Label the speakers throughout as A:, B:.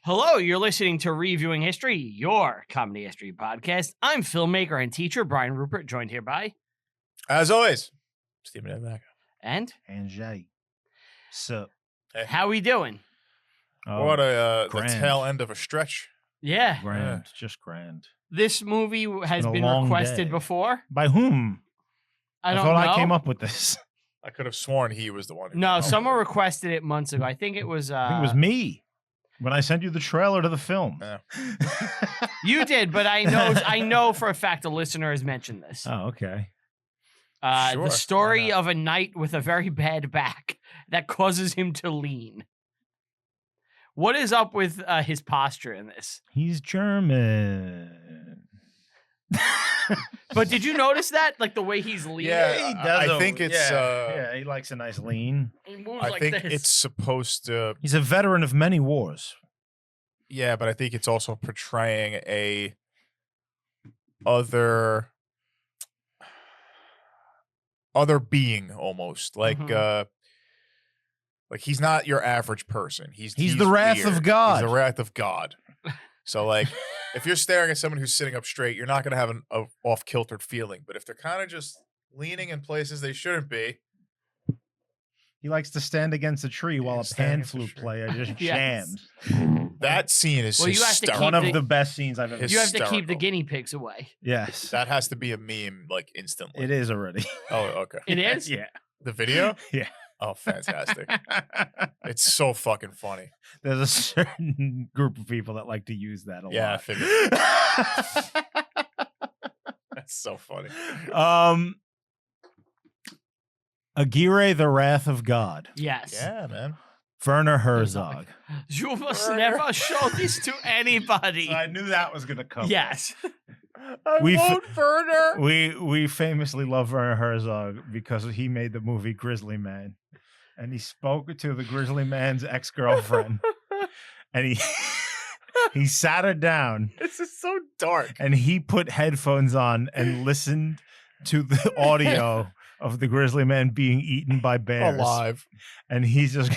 A: Hello, you're listening to Reviewing History, your comedy history podcast. I'm filmmaker and teacher Brian Rupert, joined here by...
B: As always, Stephen Edmack.
A: And
C: Jay. So,
A: how we doing?
B: What the
C: grand.
B: tail end of a stretch.
A: Yeah.
C: Grand. Just grand.
A: This movie has
C: been a
A: been
C: long
A: requested
C: day.
A: before.
C: By whom?
A: I don't
C: thought
A: know.
C: I came up with this.
B: I could have sworn he was the one. Who
A: No, someone requested it months ago. I think it was...
C: I think it was me when I sent you the trailer to the film.
B: Yeah.
A: You did, but I know for a fact a listener has mentioned this.
C: Oh, okay.
B: Sure,
A: The story
B: why not?
A: of a knight with a very bad back that causes him to lean. What is up with his posture in this?
C: He's German.
A: But did you notice that? Like the way he's leaning?
B: Yeah,
C: He does.
B: I think it's.
C: yeah, he likes a nice lean.
A: He moves
B: I
A: like
B: think
A: this.
B: it's supposed to.
C: He's a veteran of many wars.
B: Yeah, but I think it's also portraying a other being almost like like he's not your average person. He's
C: the wrath of
B: weird.
C: God.
B: He's the wrath of God. So like, if you're staring at someone who's sitting up straight, you're not going to have an off-kiltered feeling. But if they're kind of just leaning in places they shouldn't be,
C: He likes to stand against a tree while a
B: stand
C: pan
B: against a
C: flute
B: tree.
C: player just
A: Yes.
C: jams.
B: that scene is
A: Well, you have to
B: hysterical.
A: keep
C: One of
A: the-
C: the best scenes I've ever
B: His-
A: You have to keep the
B: hysterical.
A: guinea pigs away.
C: Yes.
B: That has to be a meme like instantly.
C: It is already.
B: Oh, okay.
A: It is?
C: Yeah.
B: The video?
C: Yeah.
B: Oh, fantastic. It's so fucking funny.
C: There's a certain group of people that like to use that a
B: Yeah, I
C: lot.
B: figured. That's so funny.
C: Aguirre, the Wrath of God.
A: Yes.
B: Yeah, man.
C: Werner Herzog.
A: You must never show this to anybody.
C: I knew that was going to come.
A: Yes.
B: I
C: We f-
B: won't, Werner.
C: We famously love Werner Herzog because he made the movie Grizzly Man. And he spoke to the Grizzly Man's ex-girlfriend. And he sat her down
B: This is so dark.
C: and he put headphones on and listened to the audio of the Grizzly Man being eaten by bears.
B: Alive.
C: And he's just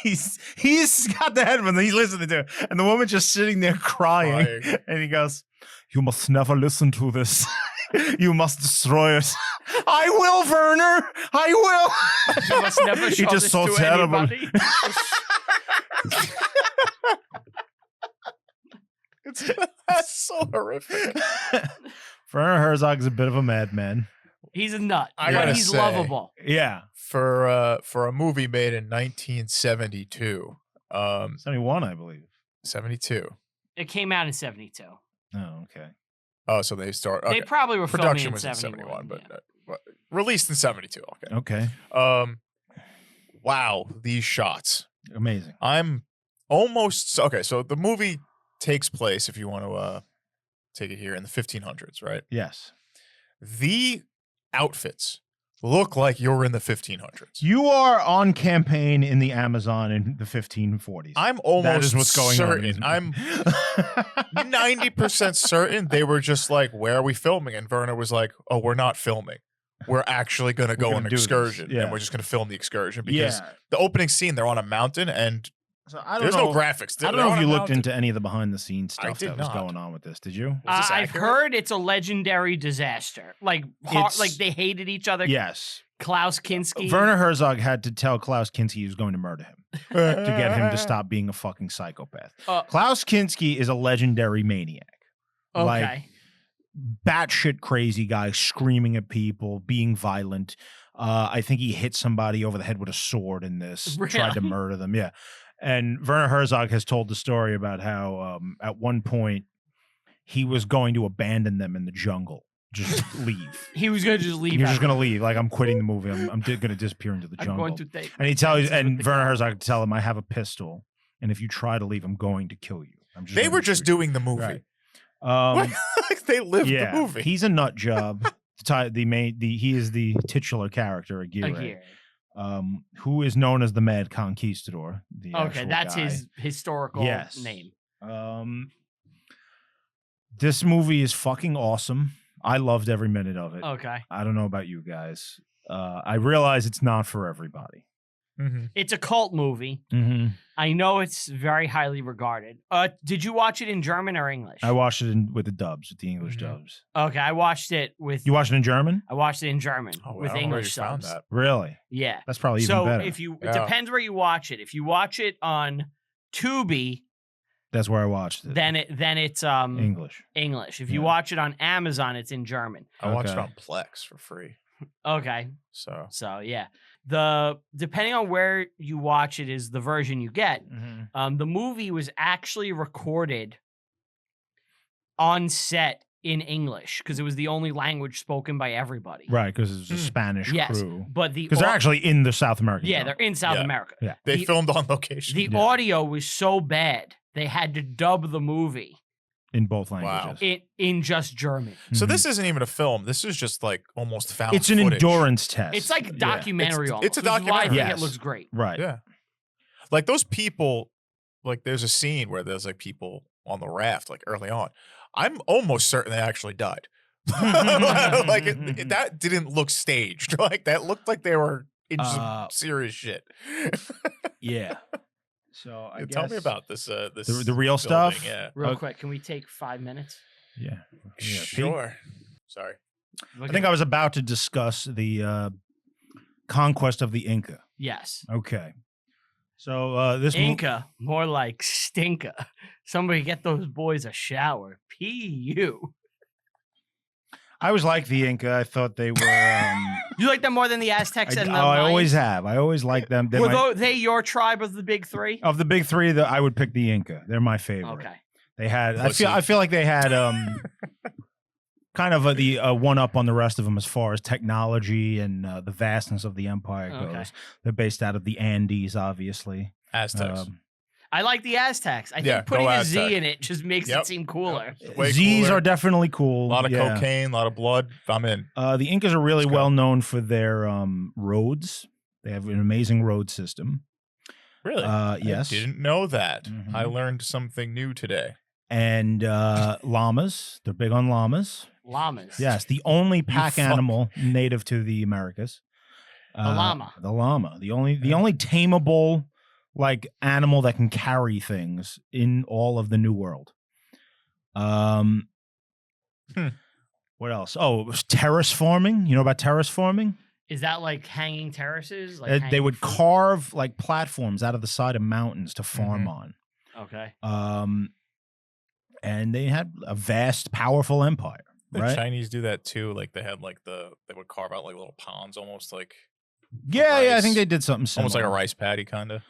C: he's got the headphones and he's listening to it. And the woman just sitting there crying.
B: Crying.
C: And he goes, "You must never listen to this. You must destroy it." "I will, Werner. I will."
A: You must never
C: He
A: show
C: just
A: this
C: so
A: to
C: terrible.
A: anybody.
B: That's so horrific.
C: Werner Herzog is a bit of a madman.
A: He's a nut,
B: I
A: but
B: gotta
A: he's
B: say-
A: lovable.
C: Yeah.
B: For a movie made in 1972.
C: 71, I believe.
B: 72.
A: It came out in 72.
C: Oh, okay.
B: Oh, so they start.
A: They
B: Okay.
A: probably were
B: Production
A: filming in
B: was in
A: 71,
B: 71,
A: yeah.
B: but released in 72. Okay.
C: Okay.
B: Wow, these shots.
C: Amazing.
B: I'm almost okay. So the movie takes place, if you want to take it here, in the 1500s, right?
C: Yes.
B: The outfits look like you're in the 1500s.
C: You are on campaign in the Amazon in the 1540s.
B: I'm almost
C: That is what's going
B: certain.
C: on.
B: I'm 90% certain they were just like, "Where are we filming?" And Werner was like, "Oh, we're not filming. We're actually going to go
C: gonna
B: on an
C: do this."
B: excursion,
C: Yeah.
B: and we're just going to film the excursion because
C: Yeah.
B: the opening scene, they're on a mountain, and
C: So I don't
B: there's
C: know.
B: no graphics.
C: I don't know if you looked into any of the behind the scenes
B: I
C: stuff
B: did
C: that was
B: not.
C: going on with this. Did you?
B: Was this
A: I've
B: accurate?
A: heard it's a legendary disaster. Like
C: It's-
A: they hated each other.
C: Yes.
A: Klaus Kinski.
C: Werner Herzog had to tell Klaus Kinski he was going to murder him to get him to stop being a fucking psychopath. Klaus Kinski is a legendary maniac.
A: Okay.
C: Like, batshit crazy guy screaming at people, being violent. I think he hit somebody over the head with a sword in this, tried to
A: Really?
C: murder them. Yeah. And Werner Herzog has told the story about how at one point he was going to abandon them in the jungle. Just leave.
A: He was going to just leave.
C: He was just
A: out.
C: going to leave. Like, I'm quitting the movie. I'm going to disappear into the
A: I'm
C: jungle.
A: going to take.
C: And he tells,
A: chances
C: and
A: with the
C: Werner
A: guy.
C: Herzog tell him, "I have a pistol, and if you try to leave, I'm going to kill you."
B: They
C: gonna
B: were just
C: shoot you."
B: doing the movie.
C: Right.
B: Like they lived
C: Yeah,
B: the movie.
C: he's a nut job. He is the titular character, Aguirre, who is known as the Mad Conquistador. The
A: Okay,
C: actual
A: that's
C: guy.
A: his historical
C: Yes.
A: name.
C: This movie is fucking awesome. I loved every minute of it.
A: Okay.
C: I don't know about you guys. I realize it's not for everybody.
B: Mhm.
A: It's a cult movie.
C: Mm-hmm.
A: I know it's very highly regarded. Did you watch it in German or English?
C: I watched it with the dubs, with the English dubs.
A: Okay, I watched it with.
C: You watched it in German?
A: I watched it in German
B: Oh,
A: with
B: I don't know where you
A: English
B: found
A: subs.
B: that.
C: Really?
A: Yeah.
C: That's probably even
A: So
C: better.
A: if you, it
B: Yeah.
A: depends where you watch it. If you watch it on Tubi,
C: That's where I watched it.
A: then it's
C: English.
A: English. If you
C: Yeah.
A: watch it on Amazon, it's in German.
B: I watched it
C: Okay.
B: on Plex for free.
A: Okay.
B: So
A: So yeah. Depending on where you watch it is the version you get.
C: Mm-hmm.
A: The movie was actually recorded on set in English because it was the only language spoken by everybody.
C: Right, because it's a Spanish
A: Yes,
C: crew.
A: but the
C: Because they're actually in the South American
A: yeah,
C: zone.
A: they're in South
B: Yeah.
A: America.
C: Yeah.
B: they
A: The-
B: filmed on location.
A: The
C: Yeah.
A: audio was so bad they had to dub the movie
C: in both
B: Wow.
C: languages.
A: in just German.
B: So
C: Mhm.
B: this isn't even a film. This is just like almost found.
C: It's an
B: footage.
C: endurance test.
A: It's like a
C: Yeah.
A: documentary.
B: It's- it's a
A: almost, which is why I think
C: documentary.
A: it looks
C: Yes.
A: great.
C: Right.
B: Yeah. Like those people, like there's a scene where there's like people on the raft, like early on. I'm almost certain they actually died. Like that didn't look staged. Like that looked like they were in some serious shit.
C: Yeah. So I
B: Tell me
C: guess-
B: about this. This
C: the real
B: building,
C: stuff?
B: Yeah.
A: Real
C: Okay.
A: quick, can we take 5 minutes?
C: Yeah.
B: Sure. Sorry.
C: I think I was about to discuss the conquest of the Inca.
A: Yes.
C: Okay. So this
A: Inca, more like stinka. Somebody get those boys a shower. P.U.
C: I always liked the Inca. I thought they were.
A: You like them more than the Aztecs and the
C: I always
A: Mayans?
C: have. I always liked them. They're
A: Were they your tribe of the big three?
C: of the big three, I would pick the Inca. They're my favorite.
A: Okay.
C: They had.
B: Pussy.
C: I feel like they had kind of the one up on the rest of them as far as technology and the vastness of the empire goes.
A: Okay.
C: They're based out of the Andes, obviously.
B: Aztecs.
A: I like the Aztecs. I
B: Yeah,
A: think putting
B: go
A: a Z
B: Aztec.
A: in it just makes
B: Yep.
A: it seem cooler.
B: Way
C: Z's
B: cooler.
C: are definitely cool.
B: A lot of
C: yeah.
B: cocaine, a lot of blood. I'm in.
C: The Incas are really
B: Let's go.
C: well known for their roads. They have an amazing road system.
B: Really?
C: Yes.
B: I didn't know that.
C: Mhm.
B: I learned something new today.
C: And llamas. They're big on llamas.
A: Llamas.
C: Yes, the only pack
B: fuck.
C: animal native to the Americas.
A: llama.
C: The llama. The only tameable like animal that can carry things in all of the New World.
B: Hmm.
C: What else? Oh, it was terrace forming. You know about terrace forming?
A: Is that like hanging terraces? Like
C: They
A: hanging
C: would
A: fruit?
C: carve like platforms out of the side of mountains to farm on.
A: Okay.
C: And they had a vast, powerful empire.
B: The
C: Right?
B: Chinese do that too. Like they had like they would carve out like little ponds, almost like
C: Yeah, I
B: rice.
C: think they did something similar.
B: almost like a rice paddy kind of.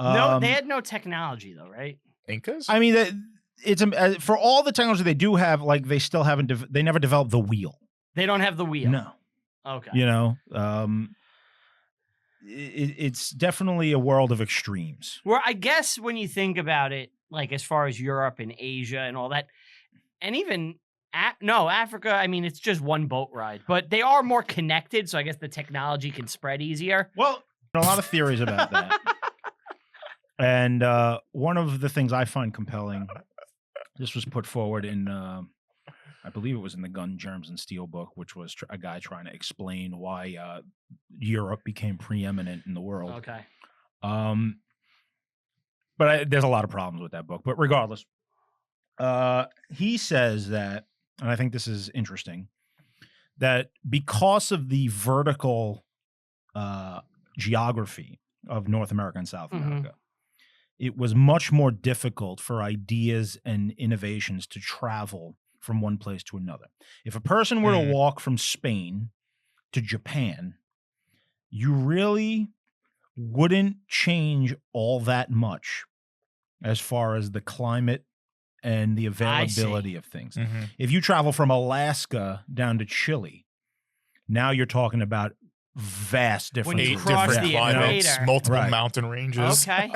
A: No, they had no technology though, right?
B: Incas.
C: I mean, it's for all the technology they do have. Like they still haven't. They never developed the wheel.
A: They don't have the wheel.
C: No,
A: Okay.
C: you know, it's definitely a world of extremes.
A: Well, I guess when you think about it, like as far as Europe and Asia and all that, and even Africa, I mean, it's just one boat ride, but they are more connected. So I guess the technology can spread easier.
C: Well, a lot of theories about that. And one of the things I find compelling, this was put forward in, I believe it was in the Gun, Germs, and Steel book, which was a guy trying to explain why Europe became preeminent in the world.
A: Okay.
C: But there's a lot of problems with that book. But regardless, he says that, and I think this is interesting, that because of the vertical geography of North America and South
A: Mhm.
C: America, it was much more difficult for ideas and innovations to travel from one place to another. If a person were to walk from Spain to Japan, you really wouldn't change all that much as far as the climate and the availability of things.
B: Mm-hmm.
C: If you travel from Alaska down to Chile, now you're talking about vast
A: When
C: differences.
A: you
B: 8
A: cross
B: different
A: the
B: climates,
A: equator.
B: multiple
C: Right.
B: mountain ranges.
A: Okay.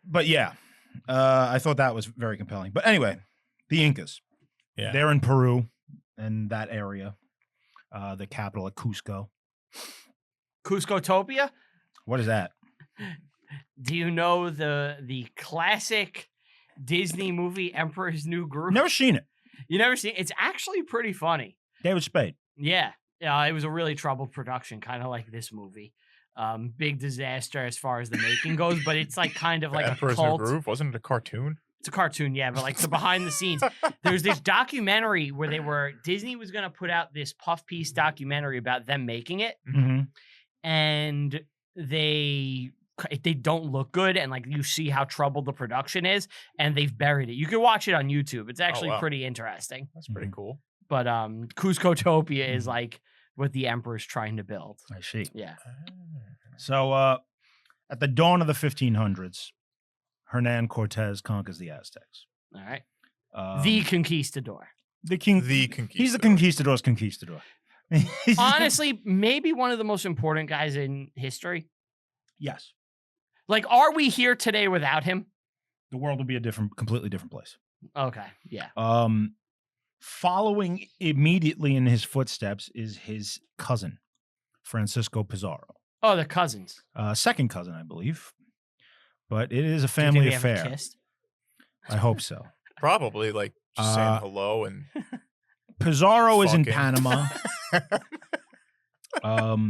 C: But yeah, I thought that was very compelling. But anyway, the Incas.
B: Yeah.
C: They're in Peru and that area. The capital of Cusco.
A: Cuscotopia?
C: What is that?
A: Do you know the classic Disney movie Emperor's New Groove?
C: Never seen it.
A: You never seen it? It's actually pretty funny.
C: David Spade.
A: Yeah. It was a really troubled production, kind of like this movie. Big disaster as far as the making goes, but it's like kind of
B: The
A: like a
B: Emperor's New
A: cult.
B: Groove, wasn't it a cartoon?
A: It's a cartoon, yeah, but like the behind the scenes. There's this documentary where Disney was gonna put out this puff piece documentary about them making it, and they don't look good, and like you see how troubled the production is, and they've buried it. You can watch it on YouTube. It's actually
B: wow.
A: pretty interesting.
B: That's pretty cool.
A: But Cuscotopia is like what the Emperor's trying to build.
C: I see.
A: Yeah.
C: So at the dawn of the 1500s, Hernan Cortez conquers the Aztecs.
A: All right. The conquistador.
B: The conquistador.
C: He's the conquistador's conquistador.
A: Honestly, maybe one of the most important guys in history.
C: Yes.
A: Like, are we here today without him?
C: The world would be a completely different place.
A: Okay. Yeah.
C: Following immediately in his footsteps is his cousin, Francisco Pizarro.
A: Oh, they're cousins.
C: Second cousin, I believe. But it is a
A: Do you think
C: family
A: they ever
C: affair.
A: kissed?
C: I hope so.
B: Probably like just saying hello and
C: Pizarro is in
B: fucking.
C: Panama.
A: Panama.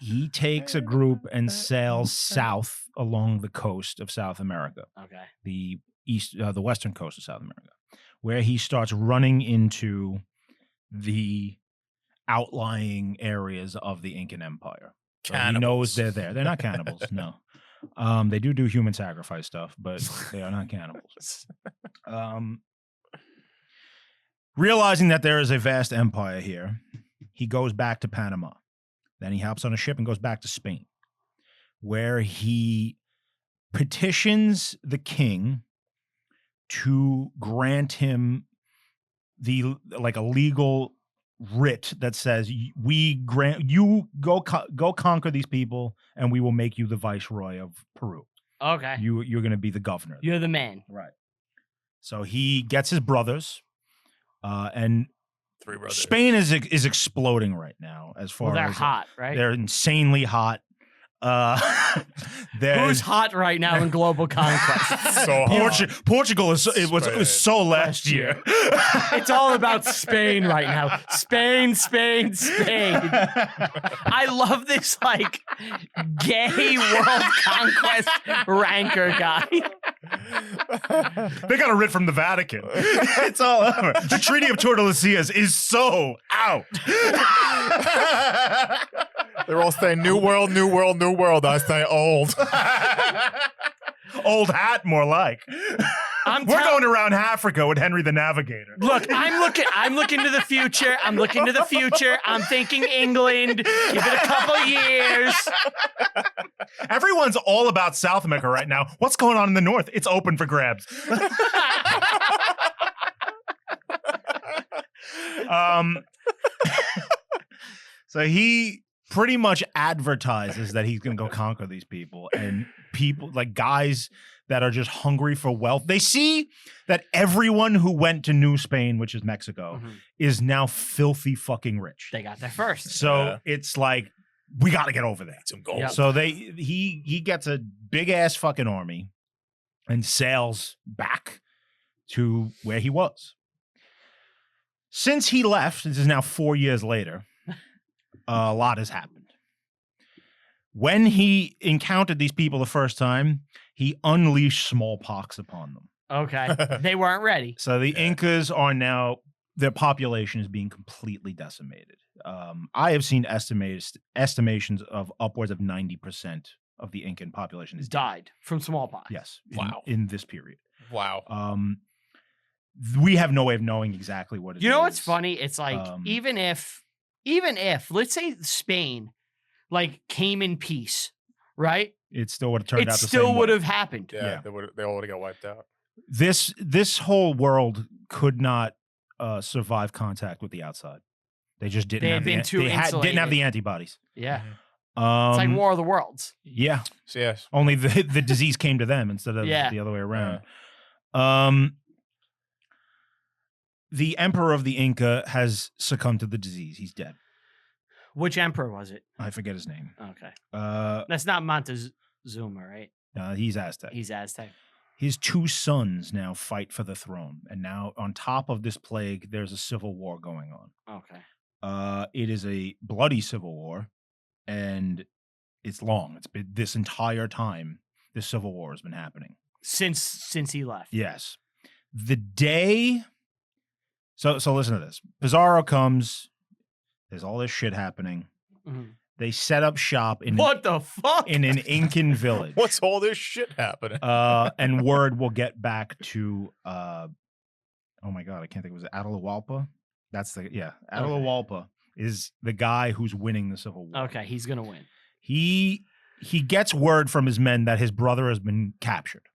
C: He takes a group and sails south along the coast of South America,
A: Okay.
C: the western coast of South America, where he starts running into the outlying areas of the Incan Empire. So he knows they're there. They're not cannibals, no. They do human sacrifice stuff, but they are not cannibals. Realizing that there is a vast empire here, he goes back to Panama. Then he hops on a ship and goes back to Spain, where he petitions the king to grant him a legal writ that says we grant you go conquer these people and we will make you the viceroy of Peru.
A: Okay.
C: You're going to be the governor.
A: You're the man.
C: Right. So he gets his brothers, and
B: 3 brothers.
C: Spain is exploding right now as far
A: They're
C: as
A: hot, right?
C: they're insanely hot.
A: Who's hot right now in global conquest?
B: So hot.
C: Portugal is so last year.
A: It's all about Spain right now. Spain, Spain, Spain. I love this like gay world conquest ranker guy.
C: They got a writ from the Vatican. It's all over. The Treaty of Tordesillas is so out.
B: They're all saying new world, new world, new world. I say old.
C: Old hat, more like. We're going around Africa with Henry the Navigator.
A: Look, I'm looking to the future. I'm looking to the future. I'm thinking England. Give it a couple years.
C: Everyone's all about South America right now. What's going on in the north? It's open for grabs. So he pretty much advertises that he's going to go conquer these people, and people like guys that are just hungry for wealth. They see that everyone who went to New Spain, which is Mexico, is now filthy fucking rich.
A: They got there first.
C: So it's like, we got to get over there.
B: Some gold.
A: Yep.
C: So he gets a big ass fucking army and sails back to where he was. Since he left, this is now 4 years later, a lot has happened. When he encountered these people the first time, he unleashed smallpox upon them.
A: Okay. They weren't ready.
C: So the Incas are now, their population is being completely decimated. I have seen estimations of upwards of 90% of the Incan population is
A: Died from smallpox.
C: Yes.
B: Wow.
C: In this period.
B: Wow.
C: We have no way of knowing exactly what it is.
A: You know what's funny? It's like even if let's say Spain like came in peace, right?
C: It still would have turned out the same
A: still
C: way.
A: would have happened.
B: Yeah. They all would have got wiped out.
C: This whole world could not survive contact with the outside. They just didn't have
A: didn't have
C: the antibodies.
A: Yeah. It's like War of the Worlds.
C: Yeah.
B: So, yes.
C: Only the disease came to them instead of the other way around. The emperor of the Inca has succumbed to the disease. He's dead.
A: Which emperor was it?
C: I forget his name.
A: Okay. That's not Montezuma, right?
C: He's Aztec.
A: He's Aztec.
C: His 2 sons now fight for the throne. And now on top of this plague, there's a civil war going on.
A: Okay.
C: It is a bloody civil war, and it's long. It's been this entire time. This civil war has been happening
A: since he left.
C: Yes, the day. So listen to this. Pizarro comes. There's all this shit happening.
A: Mhm.
C: They set up shop in
A: What the fuck?
C: in an Incan village.
B: What's all this shit happening?
C: And word will get back to oh my god, I can't think. Was it Atahualpa? That's Atahualpa is the guy who's winning the civil war.
A: Okay, he's gonna win.
C: He gets word from his men that his brother has been captured.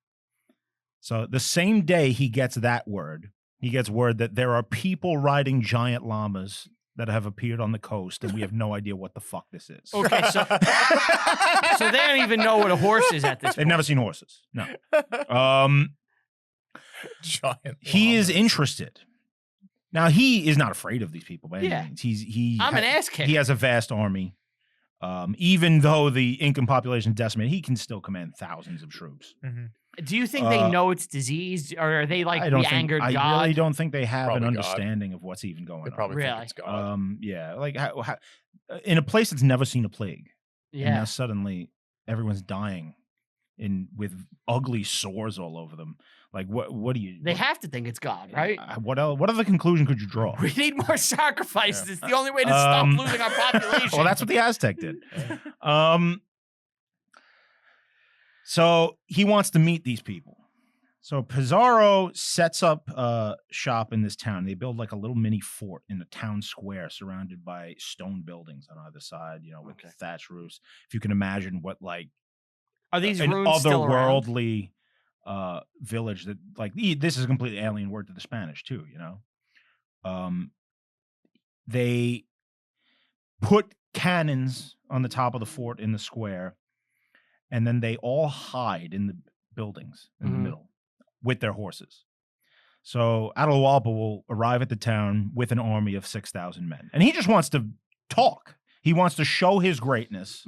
C: So the same day he gets that word, he gets word that there are people riding giant llamas that have appeared on the coast, and we have no idea what the fuck this is.
A: Okay, so they don't even know what a horse is at this point.
C: They've never seen horses. No.
B: Giant.
C: He is
B: llamas.
C: interested. Now he is not afraid of these people by any
A: Yeah.
C: means.
A: I'm an ass kicker.
C: He has a vast army. Even though the Incan population is decimated, he can still command thousands of troops.
B: Mhm.
A: Do you think they know it's disease, or are they like
C: I don't
A: the
C: think,
A: angered
C: I
A: God?
C: really don't think they have
B: Probably
C: an
B: God.
C: understanding of what's even going
B: They
C: on.
B: probably
A: Really?
B: think it's God.
C: Yeah, like how in a place that's never seen a plague, and now
A: Yeah.
C: suddenly everyone's dying with ugly sores all over them. Like what do you?
A: They have to think it's God, right?
C: What else? What other conclusion could you draw?
A: We need more sacrifices. It's the only way to stop losing our population.
C: Well, that's what the Aztec did. So he wants to meet these people. So Pizarro sets up shop in this town. They build like a little mini fort in the town square surrounded by stone buildings on either side, with thatch roofs. If you can imagine what like
A: Are these
C: an
A: ruins still around?
C: otherworldly village that like this is a completely alien word to the Spanish too, They put cannons on the top of the fort in the square, and then they all hide in the buildings in the middle with their horses. So Atahualpa will arrive at the town with an army of 6,000 men. And he just wants to talk. He wants to show his greatness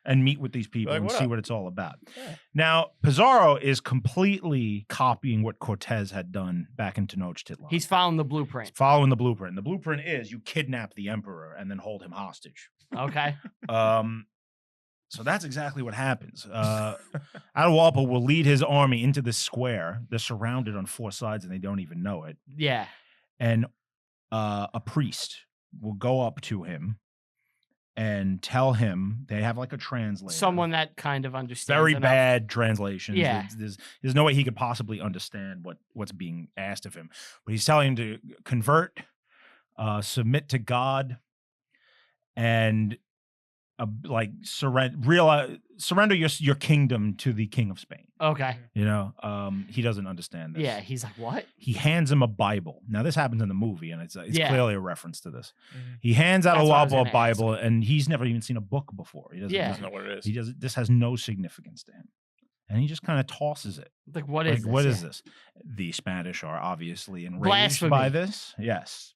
C: and meet with these people
B: Like,
C: and
B: what
C: see
B: up?
C: what it's all about.
B: Yeah.
C: Now, Pizarro is completely copying what Cortez had done back in Tenochtitlan.
A: He's following the blueprint.
C: following the blueprint. The blueprint is you kidnap the emperor and then hold him hostage.
A: Okay.
C: So that's exactly what happens. Atahualpa will lead his army into the square. They're surrounded on four sides and they don't even know it.
A: Yeah.
C: And a priest will go up to him and tell him, they have like a translator.
A: Someone that kind of understands.
C: Very
A: enough.
C: bad translations.
A: Yeah.
C: There's no way he could possibly understand what's being asked of him. But he's telling him to convert, submit to God, and surrender your kingdom to the king of Spain.
A: Okay.
C: He doesn't understand this.
A: Yeah. He's like, what?
C: He hands him a Bible. Now this happens in the movie, and it's
A: Yeah.
C: clearly a reference to this.
B: Mhm.
C: He hands
A: That's what I was
C: Atahualpa a
A: gonna
C: Bible, and he's never even seen a book before. He doesn't.
A: Yeah.
B: Doesn't know what it is.
C: He doesn't. This has no significance to him, and he just kind of tosses it.
A: Like, what is this?
C: What is
A: Yeah.
C: this? The Spanish are obviously enraged
A: Blasphemy.
C: by this. Yes.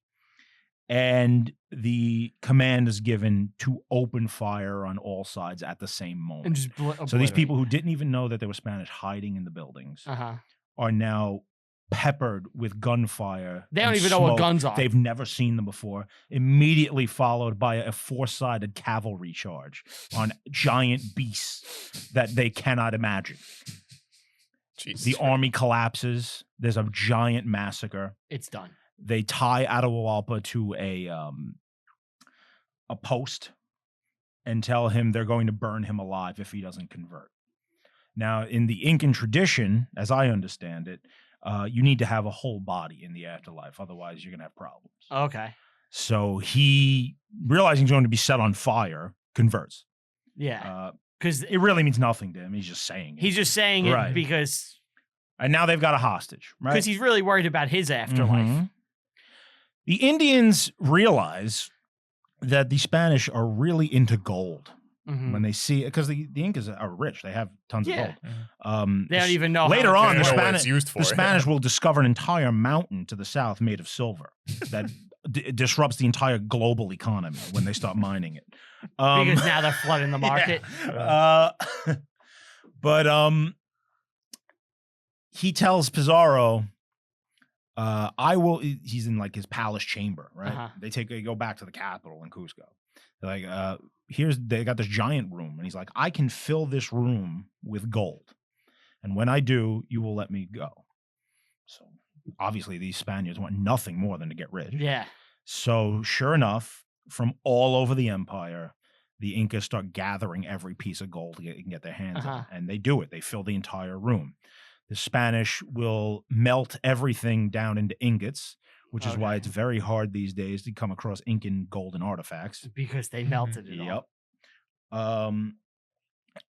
C: And the command is given to open fire on all sides at the same moment.
A: And just
C: So these people who didn't even know that there were Spanish hiding in the buildings are now peppered with gunfire.
A: They don't
C: and
A: even know what
C: smoke.
A: guns are.
C: They've never seen them before. Immediately followed by a four-sided cavalry charge on giant beasts that they cannot imagine.
B: Jesus
C: The
B: Christ.
C: army collapses. There's a giant massacre.
A: It's done.
C: They tie Atahualpa to a post and tell him they're going to burn him alive if he doesn't convert. Now, in the Incan tradition, as I understand it, you need to have a whole body in the afterlife. Otherwise, you're going to have problems.
A: Okay.
C: So he, realizing he's going to be set on fire, converts.
A: Yeah. Because
C: It really means nothing to him. He's just saying it.
A: he's just saying it
C: Right.
A: because
C: And now they've got a hostage, right?
A: he's really worried about his afterlife.
C: Mhm. The Indians realize that the Spanish are really into gold
A: Mhm.
C: when they see, because the Incas are rich. They have tons
A: Yeah.
C: of gold.
A: They don't even know.
C: later
A: how
C: on,
B: They
C: the
B: know what
C: Spanish-
B: it's used for.
C: The Spanish will discover an entire mountain to the south made of silver that disrupts the entire global economy when they start mining it.
A: because now they're flooding the market.
C: But he tells Pizarro, I will. He's in like his palace chamber, right?
A: Uh-huh.
C: They go back to the capital in Cusco. They're like, they got this giant room, and he's like, I can fill this room with gold, and when I do, you will let me go. So obviously, these Spaniards want nothing more than to get rich.
A: Yeah.
C: So sure enough, from all over the empire, the Incas start gathering every piece of gold they can get their hands on, and they do it. They fill the entire room. The Spanish will melt everything down into ingots, which is why it's very hard these days to come across Incan golden artifacts.
A: Because they melted it all.
C: Yep.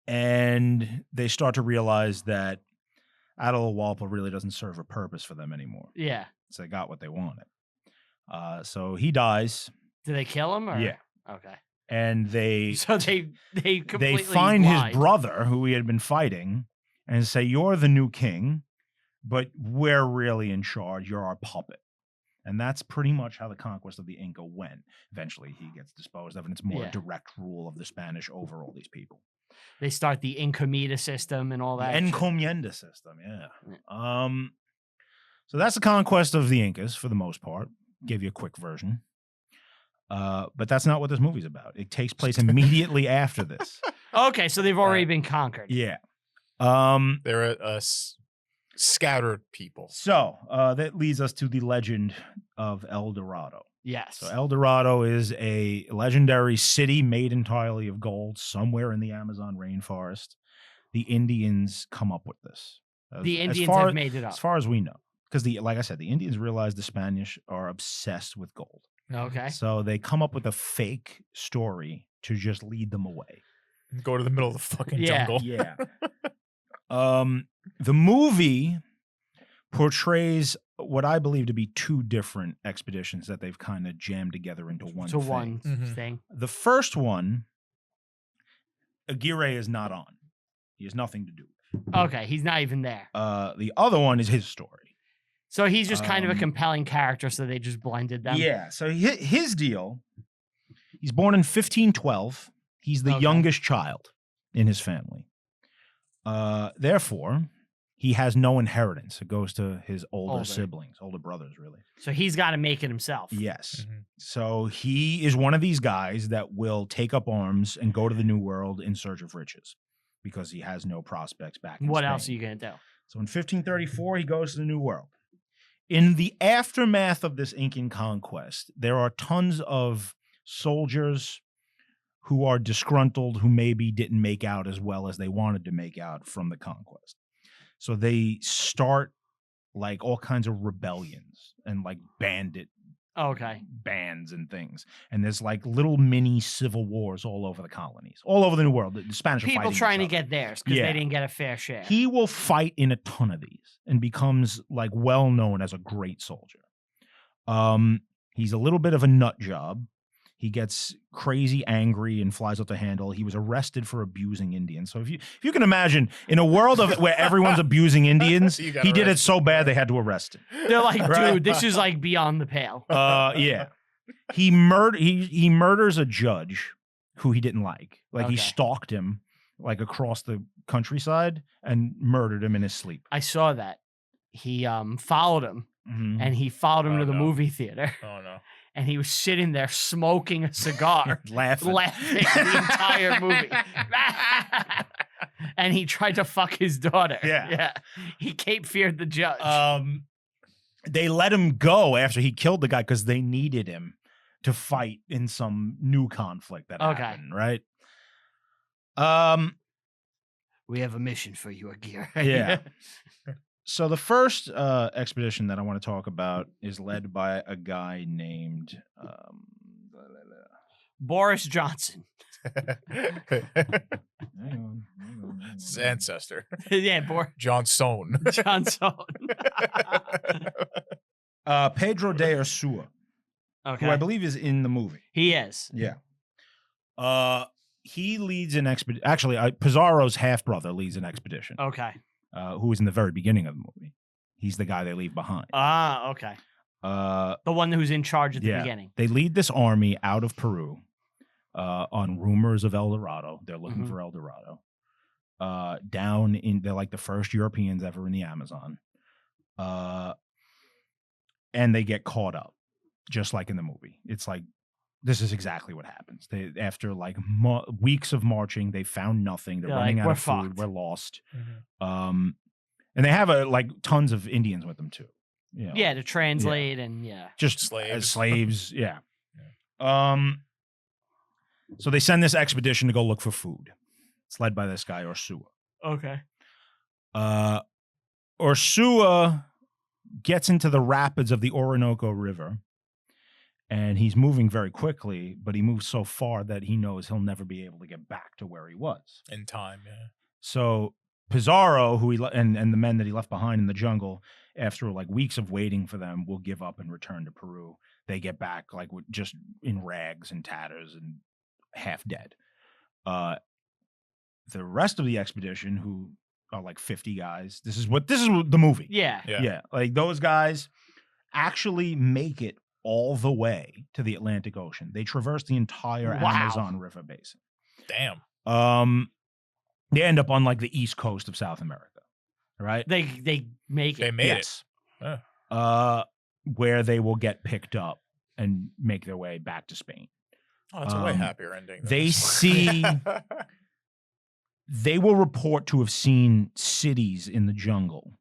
C: And they start to realize that Atahualpa really doesn't serve a purpose for them anymore.
A: Yeah.
C: So they got what they wanted. So he dies.
A: Do they kill him? Or?
C: Yeah.
A: Okay.
C: And they
A: completely
C: find
A: lied.
C: his brother who he had been fighting and say, you're the new king, but we're really in charge. You're our puppet. And that's pretty much how the conquest of the Inca went. Eventually, he gets disposed of, and it's more direct rule of the Spanish over all these people.
A: They start the encomenda system and all that.
C: The encomienda system, yeah. So that's the conquest of the Incas for the most part. Give you a quick version. But that's not what this movie's about. It takes place immediately after this.
A: Okay, so they've already been conquered.
C: Yeah.
B: They're scattered people.
C: So that leads us to the legend of El Dorado.
A: Yes.
C: So El Dorado is a legendary city made entirely of gold somewhere in the Amazon rainforest. The Indians come up with this.
A: The Indians have made it up.
C: As far as we know. Because, like I said, the Indians realize the Spanish are obsessed with gold.
A: Okay.
C: So they come up with a fake story to just lead them away.
B: Go to the middle of the fucking jungle.
C: Yeah. The movie portrays what I believe to be two different expeditions that they've kind of jammed together into one thing.
A: One thing.
C: The first one, Aguirre is not on. He has nothing to do with it.
A: Okay, he's not even there.
C: The other one is his story.
A: So he's just kind of a compelling character, so they just blended them.
C: Yeah, so his deal, he's born in 1512. He's the youngest child in his family. Therefore, he has no inheritance. It goes to his older siblings, older brothers, really.
A: So he's got to make it himself.
C: Yes. Mm-hmm. So he is one of these guys that will take up arms and go to the New World in search of riches because he has no prospects back in
A: What
C: Spain.
A: else are you going to do?
C: So in 1534, he goes to the New World. In the aftermath of this Incan conquest, there are tons of soldiers who are disgruntled, who maybe didn't make out as well as they wanted to make out from the conquest. So they start like all kinds of rebellions and like bandit bands and things. And there's like little mini civil wars all over the colonies, all over the New World. The Spanish
A: people
C: are
A: trying to get theirs because they didn't get a fair share.
C: He will fight in a ton of these and becomes like well known as a great soldier. He's a little bit of a nut job. He gets crazy angry and flies off the handle. He was arrested for abusing Indians. So if you can imagine, in a world of where everyone's abusing Indians, he did it so bad they had to arrest him.
A: They're like, dude, this is like beyond the pale.
C: Yeah. He murders a judge who he didn't like. Like he stalked him like across the countryside and murdered him in his sleep.
A: I saw that. He followed him and he followed him to the movie theater.
B: Oh no.
A: And he was sitting there smoking a cigar,
C: laughing
A: the entire movie. And he tried to fuck his daughter. Yeah. He Cape Feared the judge.
C: They let him go after he killed the guy because they needed him to fight in some new conflict that happened, right?
A: We have a mission for you, Aguirre.
C: Yeah. So the first expedition that I want to talk about is led by a guy named
A: Boris Johnson.
B: His ancestor.
A: Yeah,
B: Johnson.
A: Johnson.
C: Pedro de Ursua, who I believe is in the movie.
A: He is.
C: Yeah. He leads an expedition. Actually, Pizarro's half-brother leads an expedition.
A: Okay.
C: Who was in the very beginning of the movie. He's the guy they leave behind.
A: Ah, okay. The one who's in charge at the beginning.
C: They lead this army out of Peru on rumors of El Dorado. They're looking for El Dorado. They're like the first Europeans ever in the Amazon. and they get caught up, just like in the movie. It's like, this is exactly what happens. They, after like weeks of marching, they found nothing. They're running out of food.
A: Fucked.
C: We're lost.
B: Mhm.
C: And they have like tons of Indians with them too. You know,
A: Yeah, to translate and
C: just
B: Slaves.
C: as slaves. Yeah. So they send this expedition to go look for food. It's led by this guy Ursua.
A: Okay.
C: Ursua gets into the rapids of the Orinoco River, and he's moving very quickly, but he moves so far that he knows he'll never be able to get back to where he was.
B: In time, yeah.
C: So Pizarro, who and the men that he left behind in the jungle, after like weeks of waiting for them, will give up and return to Peru. They get back like just in rags and tatters and half dead. The rest of the expedition, who are like 50 guys, this is the movie.
A: Yeah.
C: Like those guys actually make it all the way to the Atlantic Ocean. They traverse the entire Amazon River basin.
B: Damn.
C: They end up on like the east coast of South America, right?
A: They make it.
B: They made
C: Yes.
B: it. Yeah.
C: Where they will get picked up and make their way back to Spain.
B: Oh, that's a way happier ending.
C: They see, they will report to have seen cities in the jungle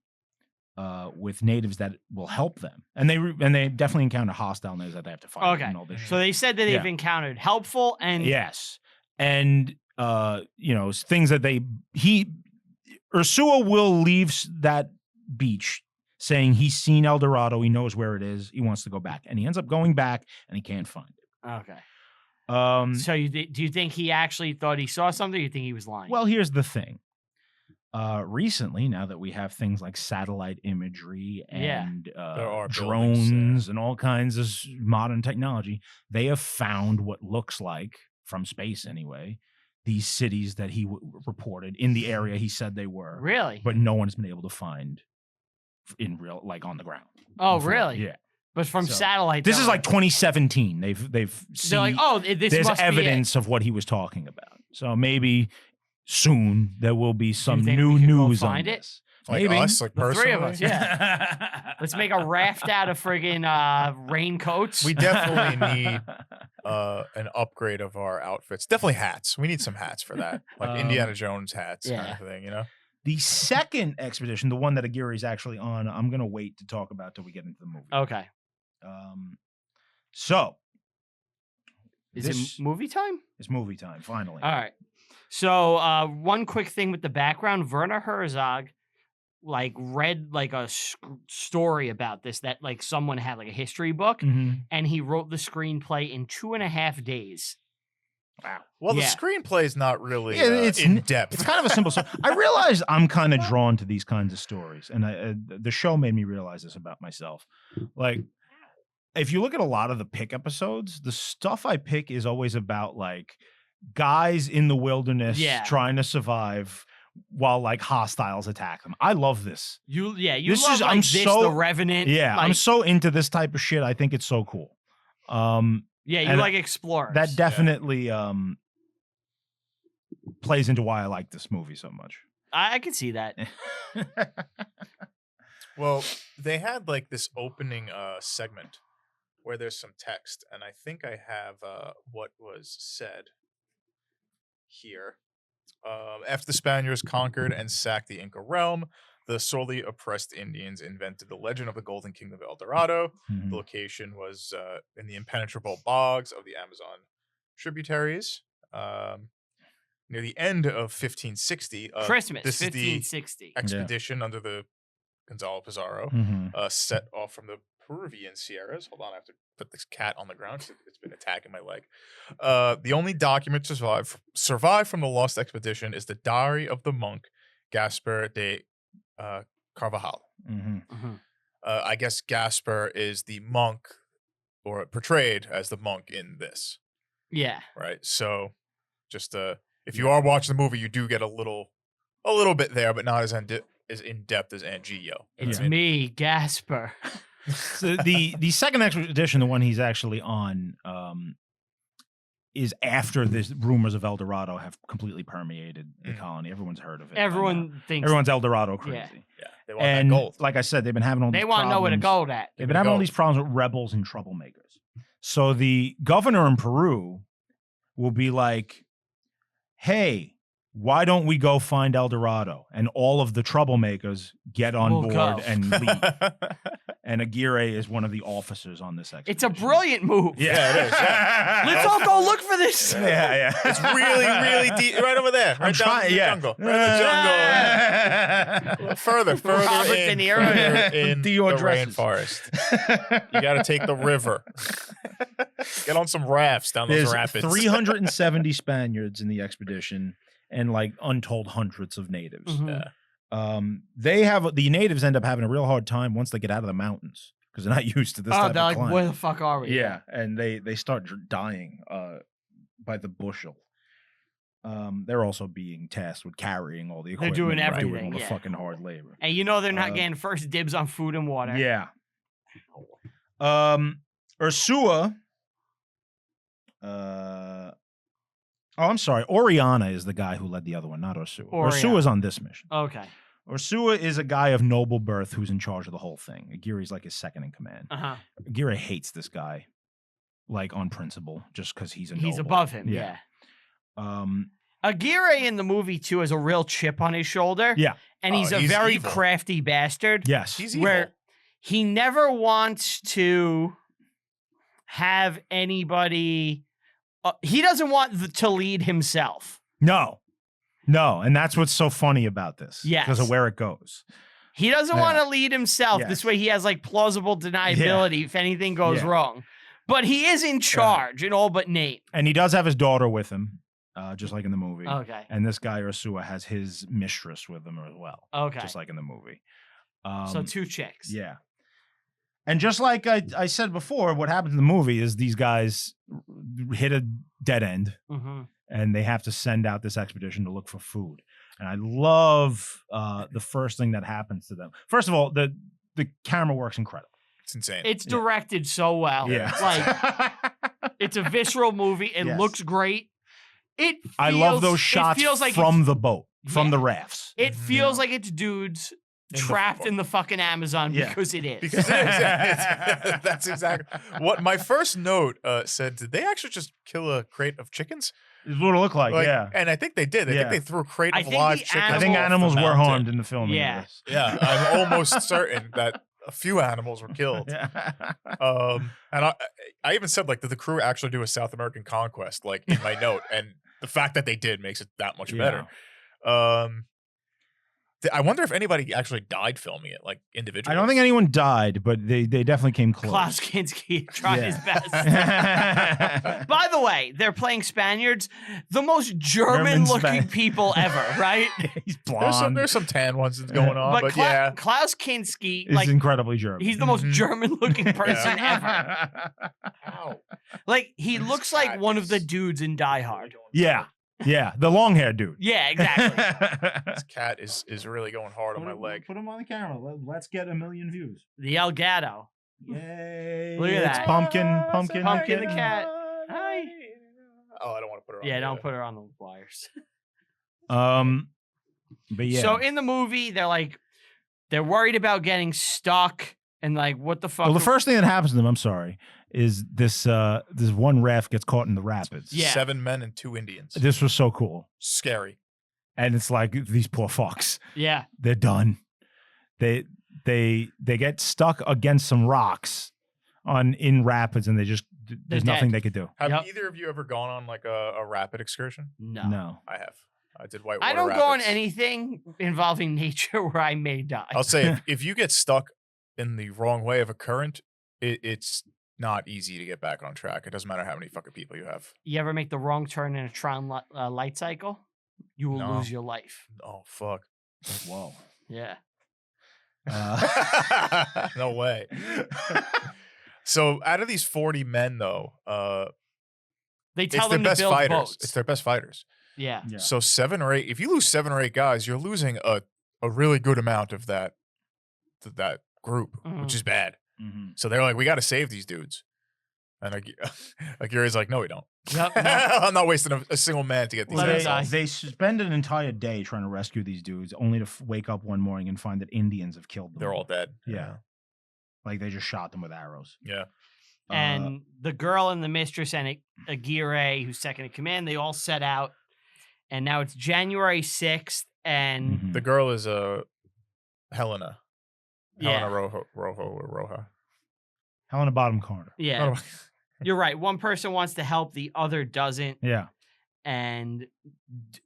C: with natives that will help them, and they definitely encounter hostile natives that they have to fight.
A: Okay.
C: And all this
A: So they said that they've encountered helpful and
C: yes, and things that Ursua will leave that beach saying he's seen El Dorado, he knows where it is, he wants to go back, and he ends up going back and he can't find it.
A: Okay. So do you think he actually thought he saw something, or you think he was lying?
C: Well, here's the thing. Recently, now that we have things like satellite imagery and
B: There are
C: drones and all kinds of modern technology, they have found what looks like, from space anyway, these cities that he reported in the area he said they were.
A: Really?
C: But no one's been able to find in real, like on the ground.
A: Oh,
C: before.
A: really?
C: Yeah.
A: But from
C: So,
A: satellite,
C: this is like 2017. They've seen,
A: they're like, oh, this
C: there's
A: must
C: evidence of what he was talking about. So maybe soon there will be some
A: think
C: new
A: we could go
C: news
A: find
C: on
A: it?
C: this.
B: Like
C: Maybe.
B: us, like
A: The three of
B: personally?
A: us, yeah. Let's make a raft out of friggin' raincoats.
B: We definitely need an upgrade of our outfits. Definitely hats. We need some hats for that, like Indiana Jones hats, kind of thing.
C: The second expedition, the one that Aguirre is actually on, I'm gonna wait to talk about till we get into the movie.
A: Okay.
C: So
A: Is it movie time?
C: It's movie time, finally.
A: All right. So one quick thing with the background, Werner Herzog like read like a story about this, that like someone had like a history book,
C: Mhm.
A: and he wrote the screenplay in 2.5 days.
C: Wow.
B: Well, the
A: Yeah.
B: screenplay is not really
C: it's
B: in depth.
C: It's kind of a simple story. I realize I'm kind of drawn to these kinds of stories, and the show made me realize this about myself. Like, if you look at a lot of the pick episodes, the stuff I pick is always about like guys in the wilderness trying to survive while like hostiles attack them. I love this.
A: You
C: This
A: love
C: is-
A: like
C: I'm
A: this,
C: so-
A: The Revenant.
C: Yeah,
A: like,
C: I'm so into this type of shit. I think it's so cool.
A: yeah, you
C: and
A: like explorers.
C: That definitely plays into why I like this movie so much.
A: I can see that.
B: Well, they had like this opening segment where there's some text, and I think I have what was said here. After the Spaniards conquered and sacked the Inca realm, the sorely oppressed Indians invented the legend of the Golden Kingdom of El Dorado.
C: Mhm.
B: The location was in the impenetrable bogs of the Amazon tributaries. Near the end of 1560,
A: Christmas,
B: this is the
A: 1560.
B: expedition under the Gonzalo Pizarro,
C: Mhm.
B: set off from the Peruvian Sierras. Hold on, I have to put this cat on the ground. It's been attacking my leg. The only document to survive from the lost expedition is the diary of the monk Gaspar de Carvajal.
C: Mhm.
B: I guess Gaspar is the monk, or portrayed as the monk in this,
A: Yeah.
B: right? So, just if you are watching the movie, you do get a little bit there, but not as in depth as Angio.
A: It's me, Gasper.
C: So the second expedition, the one he's actually on, is after the rumors of El Dorado have completely permeated the colony. Everyone's heard of it.
A: Everyone thinks
C: Everyone's El Dorado crazy.
A: Yeah.
B: They want
C: And
B: that gold.
C: like I said, they've been having all
A: They
C: these
A: want to know where to
C: problems.
A: go at.
C: They've been having all these problems with rebels and troublemakers. So the governor in Peru will be like, hey, why don't we go find El Dorado? And all of the troublemakers get on
A: We'll
C: board
A: go.
C: and leave. And Aguirre is one of the officers on this expedition.
A: It's a brilliant move.
B: Yeah, it is. Yeah.
A: Let's all go look for this.
C: Yeah.
B: It's really, really deep. Right over there. Right down in the jungle. Right in the jungle. Further
A: Robert De
B: in.
A: Niro.
B: Further in the
C: Dior dresses.
B: rainforest. You got to take the river. Get on some rafts down those
C: There's
B: rapids.
C: 370 Spaniards in the expedition and like untold hundreds of natives.
A: Mhm.
B: Yeah.
C: The natives end up having a real hard time once they get out of the mountains because they're not used to this
A: Oh,
C: type
A: they're
C: of
A: like,
C: climate.
A: where the fuck are we?
C: Yeah, and they start dying by the bushel. They're also being tasked with carrying all the
A: They're
C: equipment,
A: doing
C: and
A: everything,
C: doing all the
A: yeah.
C: fucking hard labor.
A: And you know they're not
C: Uh,
A: getting first dibs on food and water.
C: Yeah. Ursua. I'm sorry. Oriana is the guy who led the other one, not Ursua.
A: Oriana.
C: Ursua's on this mission.
A: Okay.
C: Ursua is a guy of noble birth who's in charge of the whole thing. Aguirre's like his second in command.
A: Uh-huh.
C: Aguirre hates this guy, like on principle, just because he's a
A: He's
C: noble.
A: above him. Yeah.
C: Um.
A: Aguirre in the movie too has a real chip on his shoulder.
C: Yeah.
A: And he's
B: Oh,
A: a
B: he's
A: very
B: evil.
A: crafty bastard.
C: Yes.
B: He's evil.
A: Where he never wants to have anybody. He doesn't want to lead himself.
C: No. And that's what's so funny about this.
A: Yes.
C: Because of where it goes.
A: He doesn't
C: Yeah.
A: want to lead himself.
C: Yes.
A: This way he has like plausible deniability if anything goes
C: Yeah.
A: wrong. But he is in charge in all but name.
C: And he does have his daughter with him, just like in the movie.
A: Okay.
C: And this guy Ursua has his mistress with him as well,
A: Okay.
C: just like in the movie.
A: So two chicks.
C: Yeah. And just like I said before, what happens in the movie is these guys hit a dead end
A: Mm-hmm.
C: and they have to send out this expedition to look for food. And I love the first thing that happens to them. First of all, the camera work's incredible.
B: It's insane.
A: It's directed so well.
C: Yeah.
A: Like it's a visceral movie. It
C: Yes.
A: looks great.
C: I love those
A: it
C: shots
A: feels like
C: from the boat, from
A: Yeah.
C: the rafts.
A: It
B: Mhm.
A: feels like it's dudes
B: the
A: trapped
B: fu-
A: in the fucking Amazon
C: Yeah.
A: because it is.
B: Because that's exactly what my first note said. Did they actually just kill a crate of chickens?
C: It's what it looked like, yeah.
B: And I think they did. I
C: Yeah.
B: think they threw a crate
A: I
B: of
A: think
B: live
A: the
B: chickens.
C: I think
B: off the
C: animals were
B: mountain.
C: harmed in the filming
A: Yeah.
C: of this.
B: Yeah, I'm almost certain that a few animals were killed. And I even said, like, did the crew actually do a South American conquest? Like in my note, and the fact that they did makes it that much better. I wonder if anybody actually died filming it, like individually.
C: I don't think anyone died, but they definitely came close.
A: Klaus Kinski tried his best.
C: Yeah.
A: By the way, they're playing Spaniards, the most German-looking people ever, right?
C: He's blonde.
B: There's some tan ones that's going on, but,
A: Kla-
B: yeah.
A: Klaus Kinski,
C: He's
A: like
C: incredibly German.
A: he's the most
B: Mhm.
A: German-looking person ever.
B: Ow.
A: Like he
B: This
A: looks like
B: cat
A: one of the
B: is-
A: dudes in Die Hard.
C: Yeah, the long hair dude.
A: Yeah, exactly.
B: This cat is really going hard on my leg.
C: Put him on the camera. Let's get 1 million views.
A: The El Gato.
C: Yay!
A: Look at
C: it's
A: that.
C: Pumpkin.
A: Pumpkin the cat. Hi.
B: Oh, I don't want to put her on.
A: Yeah,
B: the-
A: don't put her on the wires.
C: But yeah.
A: So in the movie, they're worried about getting stuck and like, what the fuck?
C: well, the first thing that happens to them, I'm sorry, is this one raft gets caught in the rapids.
A: Yeah.
B: 7 men and 2 Indians.
C: This was so cool.
B: Scary.
C: And it's like these poor fucks.
A: Yeah.
C: They're done. They get stuck against some rocks in rapids, and there's
A: They're
C: nothing
A: dead.
C: they could do.
B: Have
A: Yep.
B: either of you ever gone on like a rapid excursion?
A: No.
C: No.
B: I have. I did whitewater
A: I don't
B: rapids.
A: go on anything involving nature where I may die.
B: I'll say if you get stuck in the wrong way of a current, it's not easy to get back on track. It doesn't matter how many fucking people you have.
A: You ever make the wrong turn in a Tron light cycle? You will
B: No.
A: lose your life.
B: Oh fuck.
C: Whoa.
A: Yeah.
B: No way. So out of these 40 men though,
A: They
B: it's
A: tell
B: their
A: them to
B: best
A: build
B: fighters.
A: boats.
B: It's their best fighters.
A: Yeah.
C: Yeah.
B: So 7 or 8, if you lose 7 or 8 guys, you're losing a really good amount of that group,
A: Mhm.
B: which is bad.
C: Mhm.
B: So they're like, we got to save these dudes. And Aguirre's like, no, we don't.
A: Yep, no.
B: I'm not wasting a single man to get these
A: Let him
B: guys.
A: die.
C: They spend an entire day trying to rescue these dudes, only to wake up one morning and find that Indians have killed them.
B: They're all dead.
C: Yeah. Like they just shot them with arrows.
B: Yeah.
A: And the girl and the mistress and Aguirre, who's second in command, they all set out. And now it's January 6th. And
C: Mhm.
B: The girl is Helena.
A: yeah,
B: Helena Roja.
C: Helena Bottom Corner.
A: yeah, you're right. One person wants to help, the other doesn't.
C: Yeah.
A: And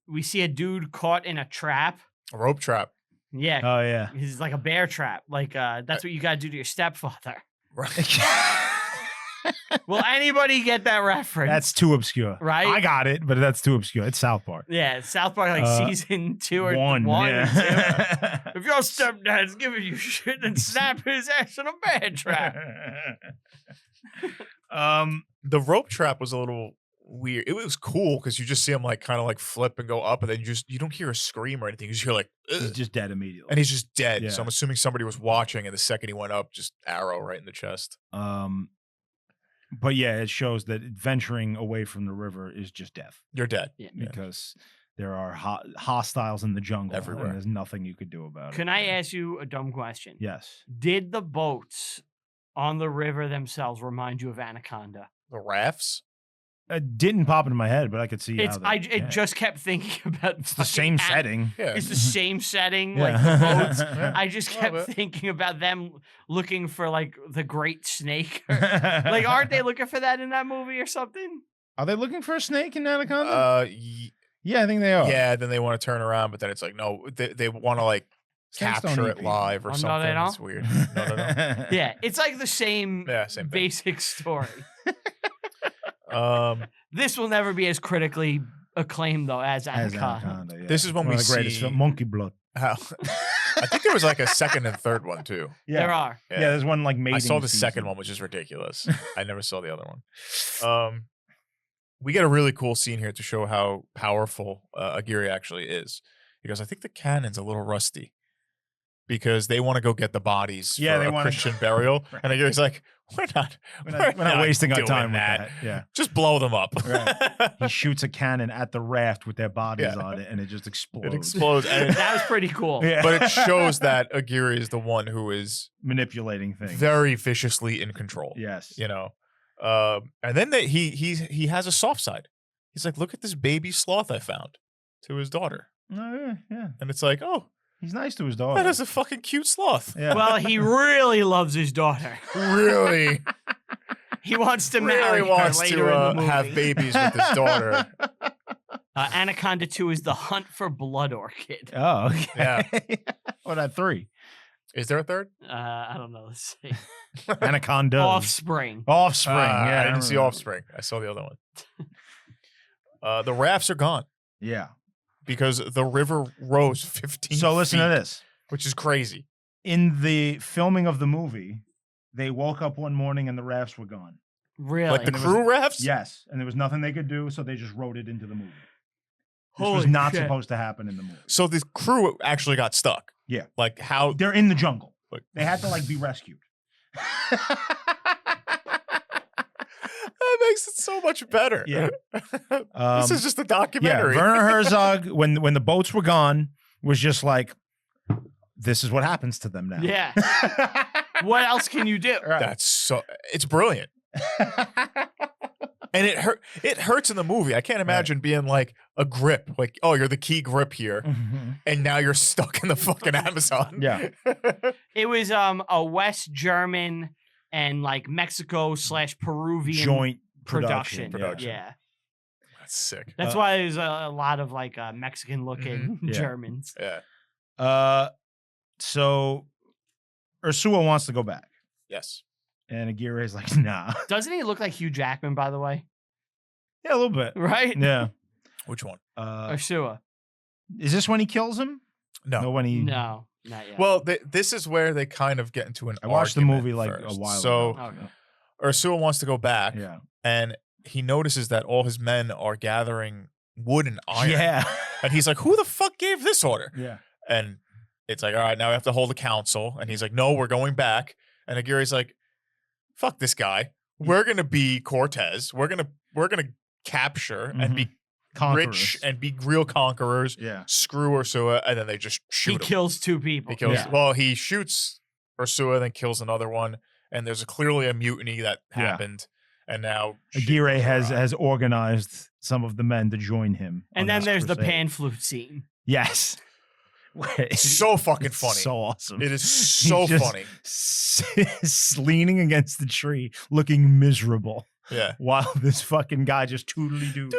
A: we see a dude caught in a trap.
B: A rope trap.
A: Yeah.
C: Oh yeah.
A: He's like a bear trap. Like, that's what you got to do to your stepfather.
B: Right.
A: Will anybody get that reference?
C: That's too obscure.
A: Right?
C: I got it, but that's too obscure. It's South Park.
A: Yeah, South Park, like season 2 or 1
C: yeah.
A: and 2. If your stepdad's giving you shit, then snap his ass in a bear trap.
B: The rope trap was a little weird. It was cool because you just see him like kind of like flip and go up, and then you don't hear a scream or anything. You just hear like,
C: He's
B: "Ugh,"
C: just dead immediately.
B: and he's just dead.
C: Yeah.
B: So I'm assuming somebody was watching, and the second he went up, just arrow right in the chest.
C: But yeah, it shows that venturing away from the river is just death
B: You're dead.
A: Yeah.
C: because there are hostiles in the jungle
B: Everywhere.
C: and there's nothing you could do about it.
A: Can I ask you a dumb question?
C: Yes.
A: Did the boats on the river themselves remind you of Anaconda?
B: The rafts.
C: It didn't pop into my head, but I could see
A: It's
C: how they,
A: it just kept thinking about
C: it's the same setting.
B: Yeah.
A: It's the same setting,
C: Yeah.
A: like the boats.
B: Yeah.
A: I just
B: Love
A: kept
B: it.
A: thinking about them looking for like the great snake. Like, aren't they looking for that in that movie or something?
C: Are they looking for a snake in Anaconda?
B: Y-
C: Yeah, I think they are.
B: yeah. Then they want to turn around, but then it's like no, they want to like
C: Snakes don't
B: capture
C: eat
B: it
C: people.
B: live or
A: Oh, no,
B: something.
A: they don't?
B: It's weird. No.
A: Yeah, it's like the same
B: Yeah, same thing.
A: basic story.
B: This
A: This will never be as critically acclaimed though as
C: As
A: Anaconda.
C: Anaconda, yeah.
B: This is when
C: One
B: we
C: of the greatest
B: see-
C: film, Monkey Blood.
B: how I think there was like a second and third one too.
A: There are.
C: Yeah, there's one like mating
B: I saw the second
C: season.
B: one, which is ridiculous. I never saw the other one. We get a really cool scene here to show how powerful Aguirre actually is. He goes, I think the cannon's a little rusty because they want to go get the bodies
C: Yeah,
B: for
C: they
B: a
C: wanna-
B: Christian burial. And Aguirre's like, we're not
C: wasting our
B: doing
C: time
B: that.
C: with that. Yeah.
B: Just blow them up.
C: He shoots a cannon at the raft with their bodies
B: Yeah.
C: on it, and it just explodes.
B: It explodes. And
A: That was pretty cool.
C: Yeah.
B: but it shows that Aguirre is the one who is
C: manipulating things.
B: very viciously in control.
C: Yes.
B: You know, and then he has a soft side. He's like, look at this baby sloth I found to his daughter,
C: Oh, yeah, yeah.
B: and it's like, oh,
C: He's nice to his daughter.
B: that is a fucking cute sloth.
C: Yeah.
A: Well, he really loves his daughter.
B: Really,
A: He wants to marry
B: really
A: her
B: wants
A: later
B: to
A: in the movie.
B: have babies with his daughter.
A: Anaconda 2 is the hunt for blood orchid.
C: Oh, okay.
B: Yeah.
C: What about 3?
B: Is there a third?
A: I don't know. Let's see.
C: Anaconda.
A: Offspring.
C: Offspring. Yeah,
B: I didn't see
C: remember.
B: Offspring. I saw the other one. The rafts are gone
C: Yeah.
B: because the river rose 15
C: So listen to
B: feet,
C: this.
B: which is crazy.
C: In the filming of the movie, they woke up one morning and the rafts were gone.
A: Really?
B: Like the
C: And there was-
B: crew rafts?
C: Yes, and there was nothing they could do, so they just wrote it into the movie. This
A: Holy
C: was not
A: shit.
C: supposed to happen in the movie.
B: So the crew actually got stuck.
C: Yeah.
B: Like how
C: They're in the jungle.
B: Like-
C: They had to like be rescued.
B: that makes it so much better.
C: Yeah.
B: This is just a
C: Yeah,
B: documentary.
C: Werner Herzog, when the boats were gone, was just like, this is what happens to them now.
A: Yeah. What else can you do?
C: Right.
B: That's so it's brilliant. And it hurts in the movie. I can't imagine being like a grip, like, oh, you're the key grip here,
C: Mhm.
B: and now you're stuck in the fucking Amazon.
C: Yeah.
A: It was a West German and like Mexico / Peruvian
C: Joint
A: production.
B: Production.
A: Yeah.
B: That's sick.
A: That's why there's a lot of like Mexican looking
C: Yeah.
A: Germans.
B: Yeah.
C: So Ursula wants to go back,
B: Yes.
C: and Aguirre is like, nah.
A: Doesn't he look like Hugh Jackman, by the way?
C: Yeah, a little bit.
A: Right?
C: Yeah.
B: Which one?
A: Ursula.
C: Is this when he kills him?
B: No.
C: when he.
A: No, not yet.
B: Well, this is where they kind of get into an
C: I watched the
B: argument
C: movie like
B: first.
C: a while
B: So
C: ago.
A: Okay.
B: Ursula wants to go back,
C: Yeah.
B: and he notices that all his men are gathering wood and iron.
C: Yeah.
B: And he's like, who the fuck gave this order?
C: Yeah.
B: And it's like, all right, now we have to hold a council. And he's like, no, we're going back. And Aguirre's like, fuck this guy. we're gonna be Cortez. We're gonna capture and be rich
C: Conquerors.
B: and be real conquerors.
C: Yeah.
B: Screw Ursula, and then they just shoot
A: He
B: him.
A: kills 2 people.
B: He kills.
C: Yeah.
B: Well, he shoots Ursula, then kills another one, and there's clearly a mutiny that
C: Yeah.
B: happened, and now
C: Aguirre
B: shit goes awry.
C: has organized some of the men to join him.
A: And
C: on
A: then
C: this
A: there's the
C: crusade.
A: pan flute scene.
C: Yes.
B: So fucking
C: It's
B: funny.
C: So awesome.
B: It is
C: He's
B: so
C: just
B: funny.
C: leaning against the tree, looking miserable,
B: Yeah.
C: while this fucking guy just tootly doos.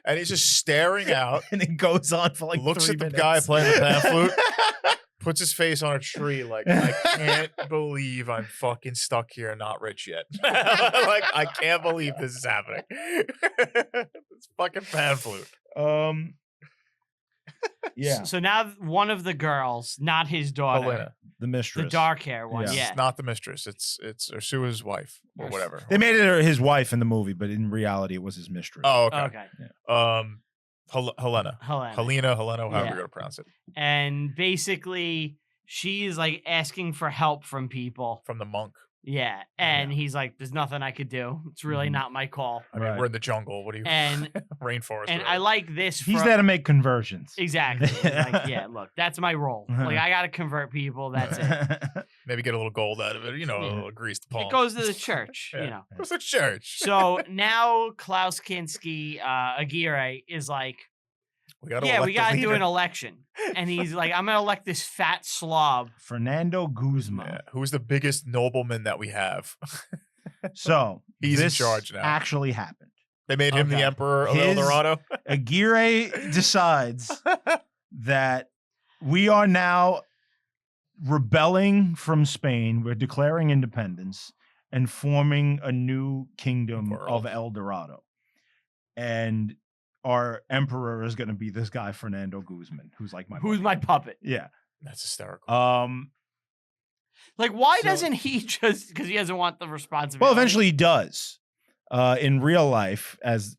B: And he's just staring out,
C: And it goes on for like
B: looks
C: 3
B: at the
C: minutes.
B: guy playing the pan flute, puts his face on a tree like, I can't believe I'm fucking stuck here and not rich yet. Like, I can't believe this is happening. It's fucking pan flute.
C: Yeah,
A: So now one of the girls, not his daughter,
B: Helena.
C: the mistress.
A: the dark hair one.
C: Yeah.
A: Yeah.
B: It's not the mistress. It's Ursua's wife or whatever.
C: They made it her his wife in the movie, but in reality, it was his mistress.
B: Oh, okay.
A: Okay.
B: Helena.
A: Helena.
B: Helena, however
A: Yeah.
B: you're gonna pronounce it.
A: And basically, she's like asking for help from people.
B: From the monk.
A: Yeah. And he's like, there's nothing I could do. It's really
C: Mhm.
A: not my call.
B: I mean,
C: Right.
B: we're in the jungle. What do you
A: And
B: rainforest?
A: and
B: or
A: I
B: whatever.
A: like this.
C: He's
A: from-
C: there to make conversions.
A: Exactly. Like, yeah, look, that's my role. Like, I got to convert people. That's it.
B: maybe get a little gold out of it, you know,
A: Yeah.
B: a little greased palm.
A: It goes to the church,
B: Yeah.
A: you know.
B: It was a church.
A: So now Klaus Kinski, Aguirre, is like,
B: we gotta
A: yeah,
B: elect
A: we
B: a
A: got to do
B: leader.
A: an election. And he's like, I'm going to elect this fat slob.
C: Fernando Guzman.
B: Yeah. Who's the biggest nobleman that we have?
C: So
B: He's in
C: this
B: charge now.
C: actually happened.
B: They made him
A: Okay.
B: the emperor of El
C: His-
B: Dorado.
C: Aguirre decides that we are now rebelling from Spain. We're declaring independence and forming a new kingdom
B: World.
C: of El Dorado. And our emperor is going to be this guy, Fernando Guzman, who's like my
A: Who's
C: buddy.
A: my puppet?
C: Yeah.
B: That's hysterical.
A: Like, why
C: So-
A: doesn't he just, because he doesn't want the responsibility?
C: Well, eventually he does. In real life, as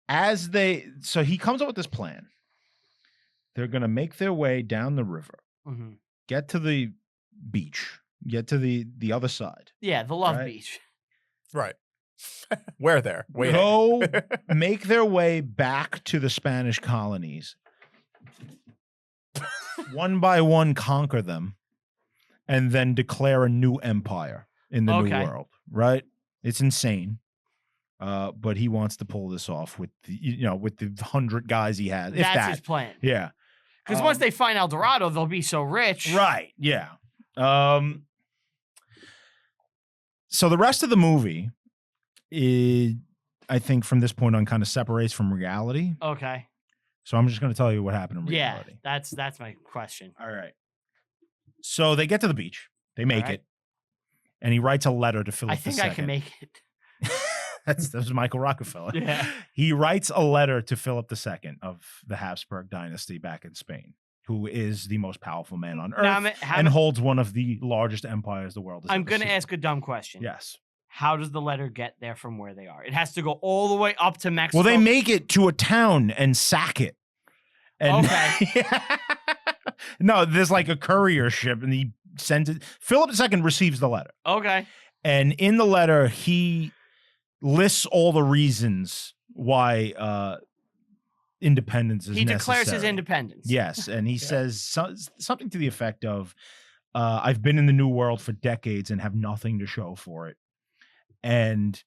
C: so he comes up with this plan. They're going to make their way down the river,
A: Mhm.
C: get to the beach, get to the other side.
A: Yeah, the Love
C: Right.
A: Beach.
B: Right. Where there? Wait.
C: Go make their way back to the Spanish colonies. One by one, conquer them, and then declare a new empire in the new
A: Okay.
C: world. Right? It's insane. But he wants to pull this off with with the 100 guys he has. If
A: That's
C: that,
A: his plan.
C: yeah.
A: Because once they find El Dorado, they'll be so rich.
C: Right. Yeah. So the rest of the movie I think from this point on kind of separates from reality.
A: Okay.
C: So I'm just going to tell you what happened in
A: Yeah,
C: reality.
A: that's my question.
C: All right. So they get to the beach. They make
A: All right.
C: it. And he writes a letter to Philip
A: I think
C: II.
A: I can make it.
C: that was Michael Rockefeller.
A: Yeah.
C: He writes a letter to Philip II of the Habsburg dynasty back in Spain, who is the most powerful man on earth
A: Now,
C: and holds one of the largest empires the world has
A: I'm
C: ever
A: going to
C: seen.
A: ask a dumb question.
C: Yes.
A: How does the letter get there from where they are? It has to go all the way up to Mexico.
C: Well, they make it to a town and sack it. And
A: Okay.
C: No, there's like a courier ship, and he sends it. Philip II receives the letter,
A: Okay.
C: and in the letter, he lists all the reasons why independence is
A: He declares his
C: necessary.
A: independence.
C: Yes, and he says something to the effect of, "I've been in the New World for decades and have nothing to show for it, and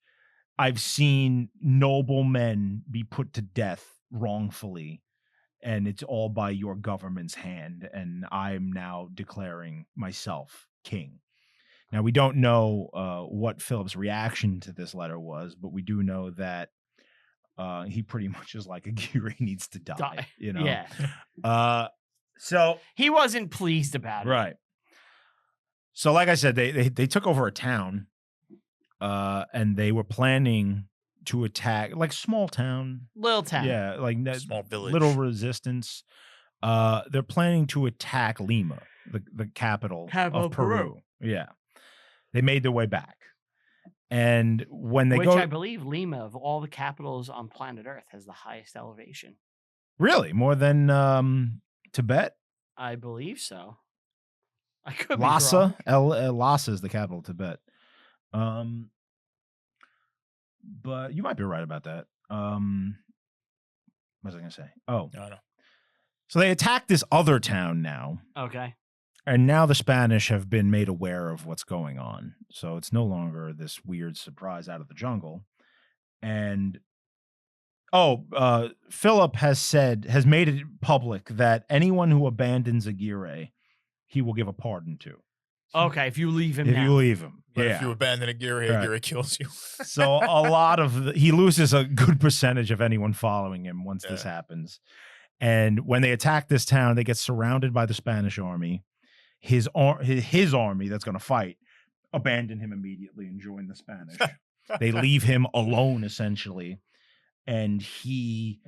C: I've seen noble men be put to death wrongfully, and it's all by your government's hand, and I'm now declaring myself king." Now, we don't know what Philip's reaction to this letter was, but we do know that he pretty much is like, Aguirre needs to die. You know?
A: Yeah.
C: So
A: He wasn't pleased about it.
C: right. So, like I said, they took over a town, and they were planning to attack, like, small town.
A: Little town.
C: Yeah, like
B: Small village.
C: little resistance. They're planning to attack Lima, the capital
A: Capital
C: of
A: of
C: Peru.
A: Peru.
C: Yeah, they made their way back, and when they
A: Which
C: go,
A: I believe Lima, of all the capitals on planet Earth, has the highest elevation.
C: really more than Tibet.
A: I believe so. I could be
C: Lhasa.
A: wrong.
C: Lhasa is the capital of Tibet. But you might be right about that. What was I going to say? Oh,
B: No.
C: so they attacked this other town now.
A: Okay.
C: And now the Spanish have been made aware of what's going on. So it's no longer this weird surprise out of the jungle. And Philip has made it public that anyone who abandons Aguirre, he will give a pardon to.
A: Okay, if you leave him
C: If
A: now.
C: you leave him.
B: But
C: yeah.
B: if you abandon Aguirre,
C: Right.
B: Aguirre kills you.
C: So a lot of he loses a good percentage of anyone following him once this happens. And when they attack this town, they get surrounded by the Spanish army. His army that's going to fight abandon him immediately and join the Spanish. They leave him alone essentially, and he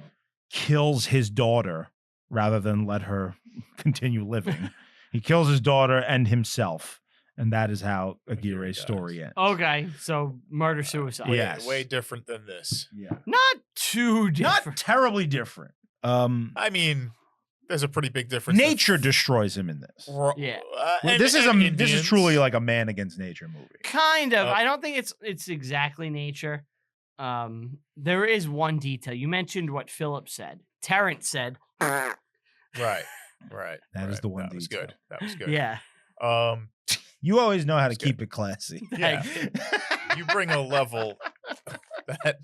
C: kills his daughter rather than let her continue living. He kills his daughter and himself, and that is how Aguirre's story ends.
A: Okay, so murder suicide.
C: Yes.
B: Way different than this.
C: Yeah.
A: Not too different.
C: Not terribly different.
B: I mean, there's a pretty big difference.
C: Nature destroys him in this.
A: Yeah.
C: This is truly like a man against nature movie.
A: Kind of. I don't think it's exactly nature. There is one detail. You mentioned what Philip said. Terrence said.
B: Right.
C: That is the one
B: That was
C: detail.
B: good. That was good.
A: Yeah.
C: You always know how to
B: That's
C: keep it classy.
B: Yeah. You bring a level that.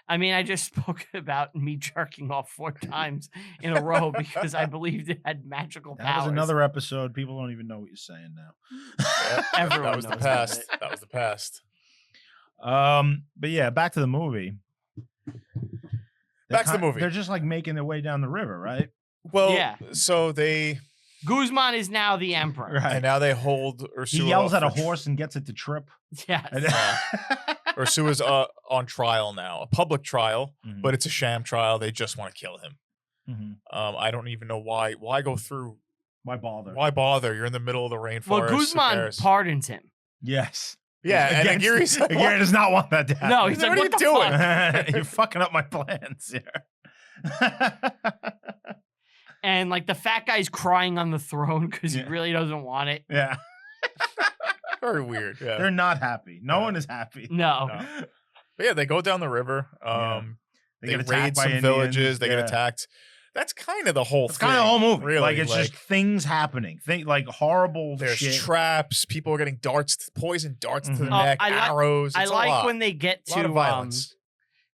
A: I mean, I just spoke about me jerking off 4 times in a row because I believed it had magical powers.
C: That was another episode. People don't even know what you're saying now.
A: Everyone
B: that was the
A: knows about
B: past.
A: it.
B: That was the past.
C: But yeah, back to the movie.
B: Back to the movie.
C: They're just like making their way down the river, right?
B: Well,
A: Yeah.
B: so they
A: Guzman is now the emperor.
C: Right.
B: and now they hold Ursula.
C: He yells at a
B: for-
C: horse and gets it to trip.
A: Yes.
B: Ursua's on trial now, a public trial,
C: Mhm.
B: but it's a sham trial. They just want to kill him.
C: Mhm.
B: I don't even know why. Why go through?
C: Why bother?
B: Why bother? You're in the middle of the rainforest.
A: Well,
B: who
A: Guzman
B: cares?
A: pardons him.
C: Yes.
B: Yeah, and
C: Against-
B: Aguirre's like,
C: Aguirre does not want that to happen.
A: No, he's
B: What
A: like,
B: are
A: what
B: you
A: the
B: doing?
A: fuck?
C: You're fucking up my plans here.
A: And like the fat guy's crying on the throne because
C: Yeah.
A: he really doesn't want it.
C: Yeah.
B: very weird. Yeah,
C: They're not happy. No one is happy.
A: No.
B: No. But yeah, they go down the river.
C: They
B: They
C: get
B: raid
C: attacked by
B: some
C: Indians.
B: villages. They
C: Yeah.
B: get attacked. That's kind of the whole
C: It's
B: thing.
C: kind of the whole movie.
B: Really,
C: Like it's just things happening. Like horrible
B: there's
C: shit.
B: traps. People are getting poison darts to the
C: Mhm.
A: Oh,
B: neck,
A: I like-
B: arrows.
A: I
B: It's a
A: like
B: lot.
A: when they get
B: A lot of
A: to
B: violence.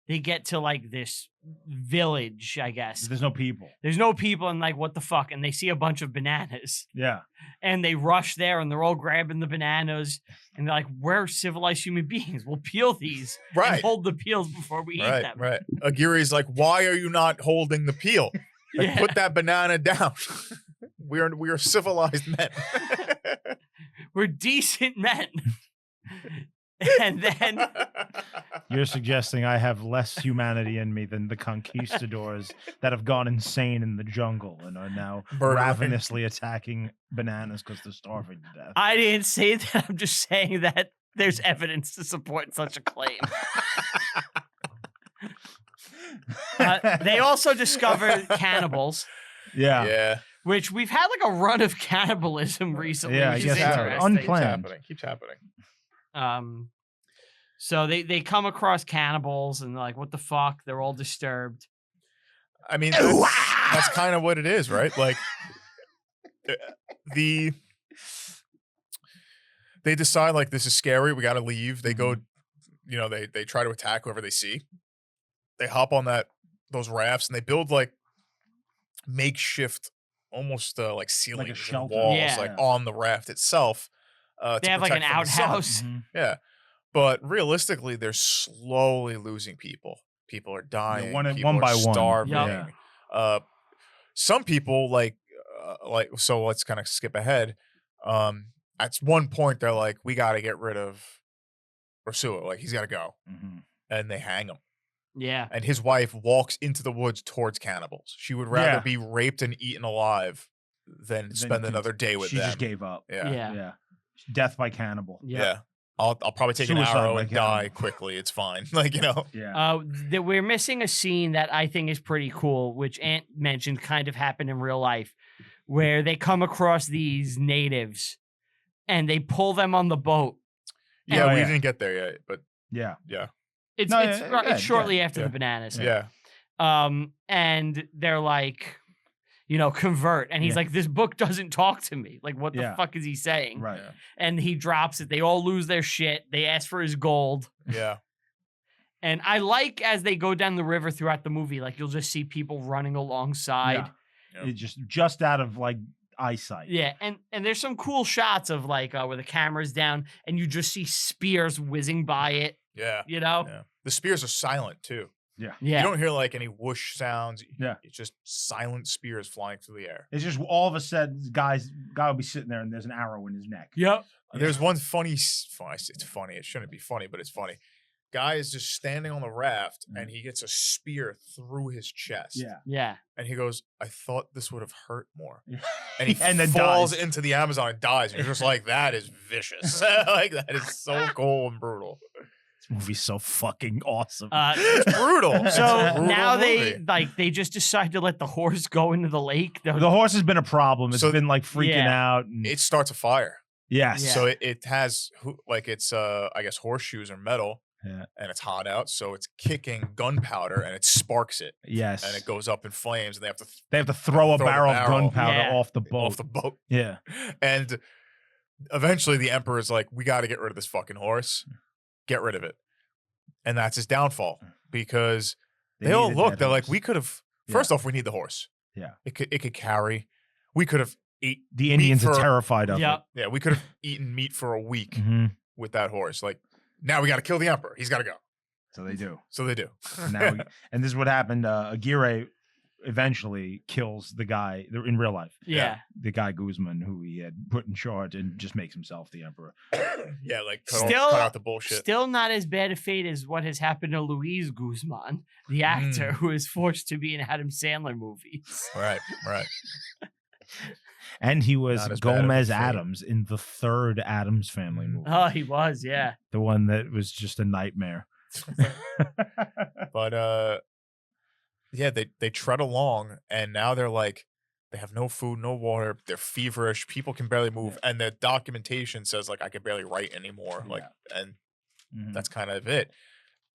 A: they get to like this village, I guess.
C: There's no people.
A: There's no people and like what the fuck, and they see a bunch of bananas
C: Yeah.
A: and they rush there and they're all grabbing the bananas and they're like, we're civilized human beings. We'll peel these
B: Right.
A: and hold the peels before we eat
B: Right,
A: them.
B: right. Aguirre's like, why are you not holding the peel? Like,
A: Yeah.
B: put that banana down. we are civilized men.
A: We're decent men. And then
C: You're suggesting I have less humanity in me than the conquistadors that have gone insane in the jungle and are now
B: Murdering.
C: ravenously attacking bananas because they're starving to death.
A: I didn't say that. I'm just saying that there's evidence to support such a claim. They also discovered cannibals,
C: yeah.
B: Yeah.
A: which we've had like a run of cannibalism recently.
C: Yeah, I
A: which
C: guess
A: is
C: so.
A: interesting.
C: Unplanned.
B: Keeps happening.
A: So they come across cannibals and they're like, what the fuck? They're all disturbed.
B: I mean, that's kind of what it is, right? Like they decide like this is scary. We got to leave. They go, they try to attack whoever they see. They hop on those rafts and they build like makeshift, almost like ceilings and
C: shelter.
B: walls,
A: Yeah.
B: like on the raft itself.
A: They
B: to
A: have like an
B: protect from the sun.
A: outhouse.
C: Mhm.
B: Yeah. But realistically, they're slowly losing people. People are dying.
C: one
B: people
C: by
B: are
C: one.
B: starving.
A: Yep.
B: Some people so let's kind of skip ahead. At one point, they're like, we got to get rid of Ursula. Like, he's got to go.
C: Mhm.
B: And they hang him.
A: Yeah.
B: And his wife walks into the woods towards cannibals. She would rather
C: Yeah.
B: be raped and eaten alive than spend another day with
C: She
B: them.
C: just gave up.
B: Yeah.
A: Yeah.
C: Yeah. Death by cannibal.
A: Yep.
B: Yeah. I'll probably take an
C: Suicide
B: arrow
C: by
B: and die
C: cannibal.
B: quickly. It's fine. Like,
C: Yeah.
A: We're missing a scene that I think is pretty cool, which Ant mentioned kind of happened in real life, where they come across these natives and they pull them on the boat.
B: Yeah,
C: Oh,
B: we
C: yeah.
B: didn't get there yet, but
C: Yeah.
B: yeah.
A: It's
C: No,
A: it's,
C: yeah,
A: it's shortly
C: yeah,
A: after
B: yeah.
A: the bananas.
B: Yeah.
A: And they're like, convert. And he's
C: Yeah.
A: like, this book doesn't talk to me. Like, what the
C: Yeah.
A: fuck is he saying?
C: Right.
B: Yeah.
A: And he drops it. They all lose their shit. They ask for his gold.
B: Yeah.
A: And I like as they go down the river throughout the movie, like you'll just see people running alongside.
C: Yeah.
B: Yep.
C: It's just out of like eyesight.
A: Yeah, and there's some cool shots of like where the camera's down and you just see spears whizzing by it,
B: Yeah.
A: Yeah.
B: The spears are silent too.
C: Yeah.
B: You
A: Yeah.
B: don't hear like any whoosh sounds.
C: Yeah.
B: It's just silent spears flying through the air.
C: It's just all of a sudden, guy will be sitting there and there's an arrow in his neck.
A: Yep.
B: There's one funny. It's funny. It shouldn't be funny, but it's funny. Guy is just standing on the raft and he gets a spear through his chest.
C: Yeah.
A: Yeah.
B: And he goes, "I thought this would have hurt more."
C: Yeah.
B: And he
C: And then
B: falls
C: dies.
B: into the Amazon and dies. And you're just like, that is vicious. Like that is so cold and brutal.
C: This movie's so fucking awesome.
B: It's brutal. It's a
A: So
B: brutal
A: now
B: movie.
A: they just decide to let the horse go into the lake.
C: the horse has been a problem. It's
B: So-
C: been like freaking
A: Yeah.
C: out. And,
B: It starts a fire.
C: yes.
A: Yeah.
B: So it has like it's I guess horseshoes or metal.
C: Yeah.
B: And it's hot out, so it's kicking gunpowder and it sparks it,
C: Yes.
B: and it goes up in flames, and they have to
C: They have to throw a
B: throw the
C: barrel of
B: barrel.
C: gunpowder
A: Yeah.
C: off the boat.
B: off the boat.
C: Yeah.
B: And eventually, the emperor is like, "We got to get rid of this fucking horse. Get rid of it." And that's his downfall because they all
C: needed
B: look.
C: that
B: They're like,
C: horse.
B: "We could have."
C: Yeah.
B: First off, we need the horse.
C: Yeah.
B: It could carry. We could have eat.
C: The Indians are
B: for-
C: terrified of
A: Yep.
B: Yeah, we could have eaten meat for a week
C: it. Mhm.
B: with that horse. Like now, we got to kill the emperor. He's got to go.
C: So they do.
B: So they do.
C: Now, and this is what happened. Aguirre eventually kills the guy in real life.
A: Yeah.
C: The guy Guzman, who he had put in charge, and just makes himself the emperor.
B: Yeah, like
A: Still-
B: cut out the bullshit.
A: Still not as bad a fate as what has happened to Luis Guzman, the actor who is forced to be in Adam Sandler movies.
B: Right.
C: And he was
B: Not as bad of a
C: Gomez
B: fate.
C: Adams in the third Adams Family movie,
A: Oh, he was, yeah.
C: the one that was just a nightmare.
B: But yeah, they tread along, and now they're like, they have no food, no water. They're feverish. People can barely move, and the documentation says like I can barely write anymore. Like, and
C: Mhm.
B: that's kind of it.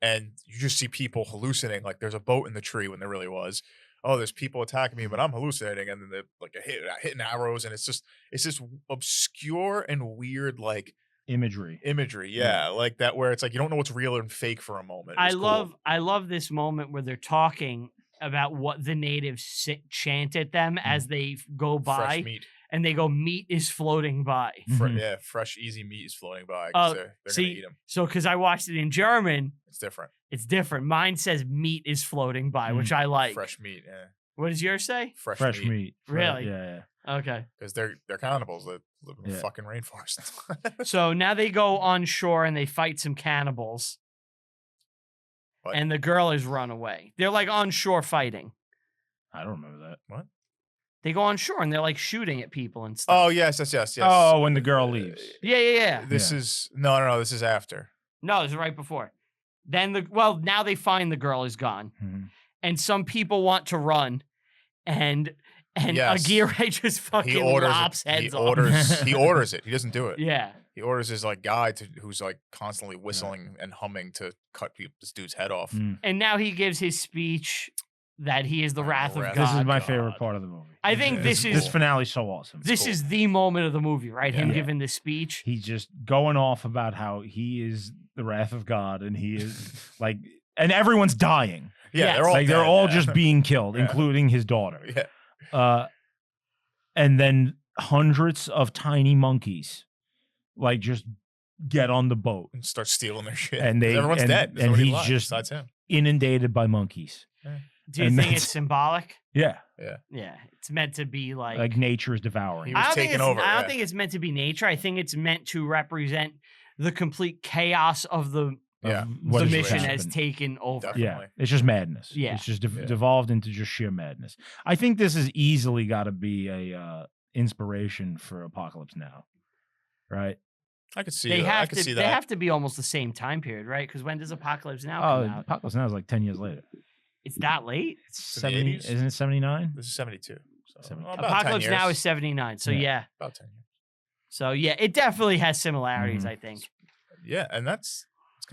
B: And you just see people hallucinating. Like there's a boat in the tree when there really was. Oh, there's people attacking me, but I'm hallucinating, and then they're like hitting arrows, and it's this obscure and weird like
C: Imagery.
B: imagery. Yeah, like that where it's like you don't know what's real and fake for a moment.
A: I
B: It's cool.
A: love this moment where they're talking about what the natives chant at them as they go by,
B: fresh meat.
A: and they go, "Meat is floating by."
C: Mhm.
B: Yeah, fresh, easy meat is floating by.
A: Oh,
B: 'Cause they're
A: see,
B: gonna eat them.
A: So, because I watched it in German,
B: It's different.
A: it's different. Mine says "meat is floating by," which I like.
B: Fresh meat. Yeah,
A: What does yours say?
B: fresh,
C: Fresh
B: meat.
C: meat.
A: Really?
C: Yeah.
A: Okay.
B: Because they're cannibals that live in the
C: Yeah.
B: fucking rainforest.
A: So now they go on shore and they fight some cannibals,
B: What?
A: and the girl is run away. They're like on shore fighting.
C: I don't remember that.
A: They go on shore and they're like shooting at people and stuff.
B: Oh yes.
C: Oh, when the girl leaves.
A: Yeah.
B: This is no. This is after.
A: No, this is right before. Then now they find the girl is gone,
C: Mhm.
A: and some people want to run, and
B: Yes.
A: Aguirre just fucking lops
B: He
A: heads off.
B: orders. He orders it. He doesn't do it.
A: Yeah.
B: He orders his like guy who's like constantly whistling and humming to cut this dude's head off.
C: Mm.
A: And now he gives his speech that he is the wrath of
B: Wrath.
A: God.
C: This is my
B: God.
C: favorite part of the movie.
A: I think
B: Yeah,
A: this
B: it's
A: is
C: This finale's so awesome.
A: this
B: cool.
A: is the moment of the movie, right? Him
C: Yeah.
A: giving this speech.
C: He's just going off about how he is the wrath of God, and he is like, and everyone's dying.
B: Yeah,
A: Yes.
B: they're all
C: Like they're
B: dead,
C: all
B: yeah.
C: just being killed,
B: Yeah.
C: including his daughter.
B: Yeah.
C: And then hundreds of tiny monkeys, like just get on the boat,
B: And start stealing their shit.
C: And
B: 'Cause
C: they-
B: everyone's
C: and-
B: dead. There's
C: and
B: nobody
C: he's
B: alive
C: just-
B: besides him.
C: inundated by monkeys.
A: Do you
C: and
A: think
C: that's-
A: it's symbolic?
C: Yeah,
A: Yeah, it's meant to be
C: like nature is devouring.
B: He
C: it.
B: was
A: I don't think
B: taken
A: it's,
B: over,
A: I don't
B: yeah.
A: think it's meant to be nature. I think it's meant to represent the complete chaos of the
B: Yeah.
C: what
A: the
C: has
A: mission has
C: happened.
A: taken over.
B: Definitely.
C: Yeah, it's just madness.
A: Yeah.
C: It's just
B: Yeah.
C: devolved into just sheer madness. I think this has easily got to be a inspiration for Apocalypse Now, right?
B: I could see
A: They
B: that. I
A: have
B: could
A: to.
B: see
A: They
B: that.
A: have to be almost the same time period, right? Because when does Apocalypse Now
C: Oh,
A: come out?
C: Apocalypse Now is like 10 years later.
A: It's that late.
C: It's
B: in the
C: 70,
B: 80s?
C: isn't it 79?
B: This is 72. So. About 10
A: Apocalypse Now
B: years.
A: is 79. So
C: Yeah.
A: yeah.
B: About 10 years.
A: So yeah, it definitely has similarities, I think.
B: Yeah, and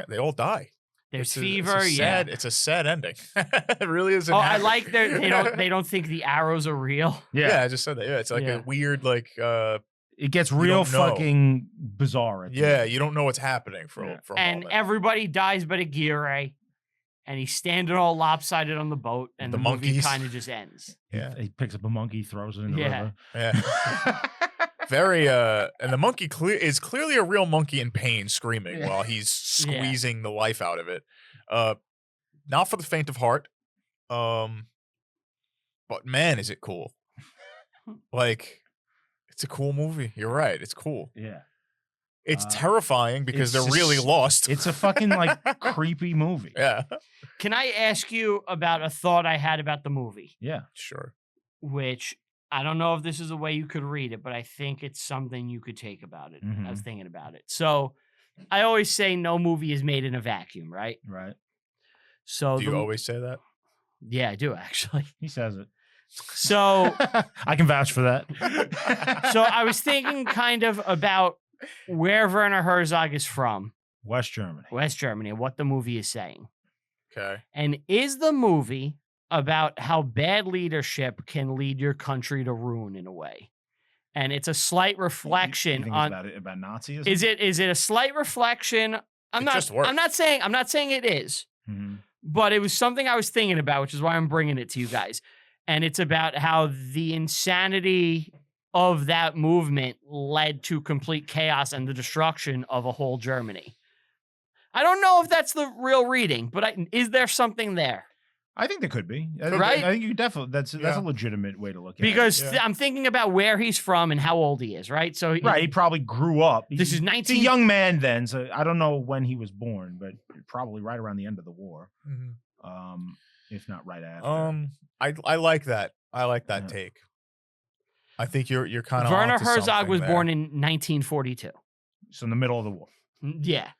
B: they all die.
A: There's
B: It's a
A: fever,
B: sad, It's a sad ending. It really is.
A: Oh, I like they don't think the arrows are real.
B: Yeah, I just said that. Yeah, it's like
A: Yeah.
B: a weird
C: it gets
B: you
C: real
B: don't know.
C: fucking bizarre. At the end.
B: you don't know what's happening for a
A: And
B: moment.
A: everybody dies but Aguirre. And he's standing all lopsided on the boat, and
B: The
A: the movie
B: monkeys.
A: kind of just ends.
B: Yeah.
C: He picks up a monkey, throws it in the
A: Yeah.
C: river.
B: Yeah. Very and the monkey is clearly a real monkey in pain screaming while he's squeezing the life out of it. Not for the faint of heart. But man, is it cool. Like, it's a cool movie. You're right. It's cool.
C: Yeah.
B: It's terrifying because
C: it's
B: they're really
C: just-
B: lost.
C: It's a fucking like creepy movie.
B: Yeah.
A: Can I ask you about a thought I had about the movie?
C: Yeah.
B: Sure.
A: Which I don't know if this is a way you could read it, but I think it's something you could take about it. I was
C: Mhm.
A: thinking about it. So I always say no movie is made in a vacuum, right?
C: Right.
A: So
B: Do you always say that?
A: Yeah, I do actually.
C: He says it.
A: So
C: I can vouch for that.
A: so I was thinking kind of about where Werner Herzog is from,
C: West Germany.
A: West Germany, and what the movie is saying.
B: Okay.
A: And is the movie about how bad leadership can lead your country to ruin in a way? And it's a slight
C: You
A: reflection
C: think
A: on
C: it's about Nazism?
A: is it a slight reflection? I'm
B: It just works.
A: not saying it is,
C: Mhm.
A: but it was something I was thinking about, which is why I'm bringing it to you guys. And it's about how the insanity of that movement led to complete chaos and the destruction of a whole Germany. I don't know if that's the real reading, but is there something there?
C: I think there could be.
A: Right?
C: I think you definitely that's
B: Yeah.
C: a legitimate way to look at
A: Because
C: it.
B: Yeah.
A: I'm thinking about where he's from and how old he is, right? So
C: Right, he probably grew up.
A: This is
C: He's a
A: 19
C: young man then, so I don't know when he was born, but probably right around the end of the war, if not right after.
B: I like that. I like that
C: Yeah.
B: take. I think you're kind of
A: Werner Herzog was born in 1942.
C: So in the middle of the war.
A: Yeah.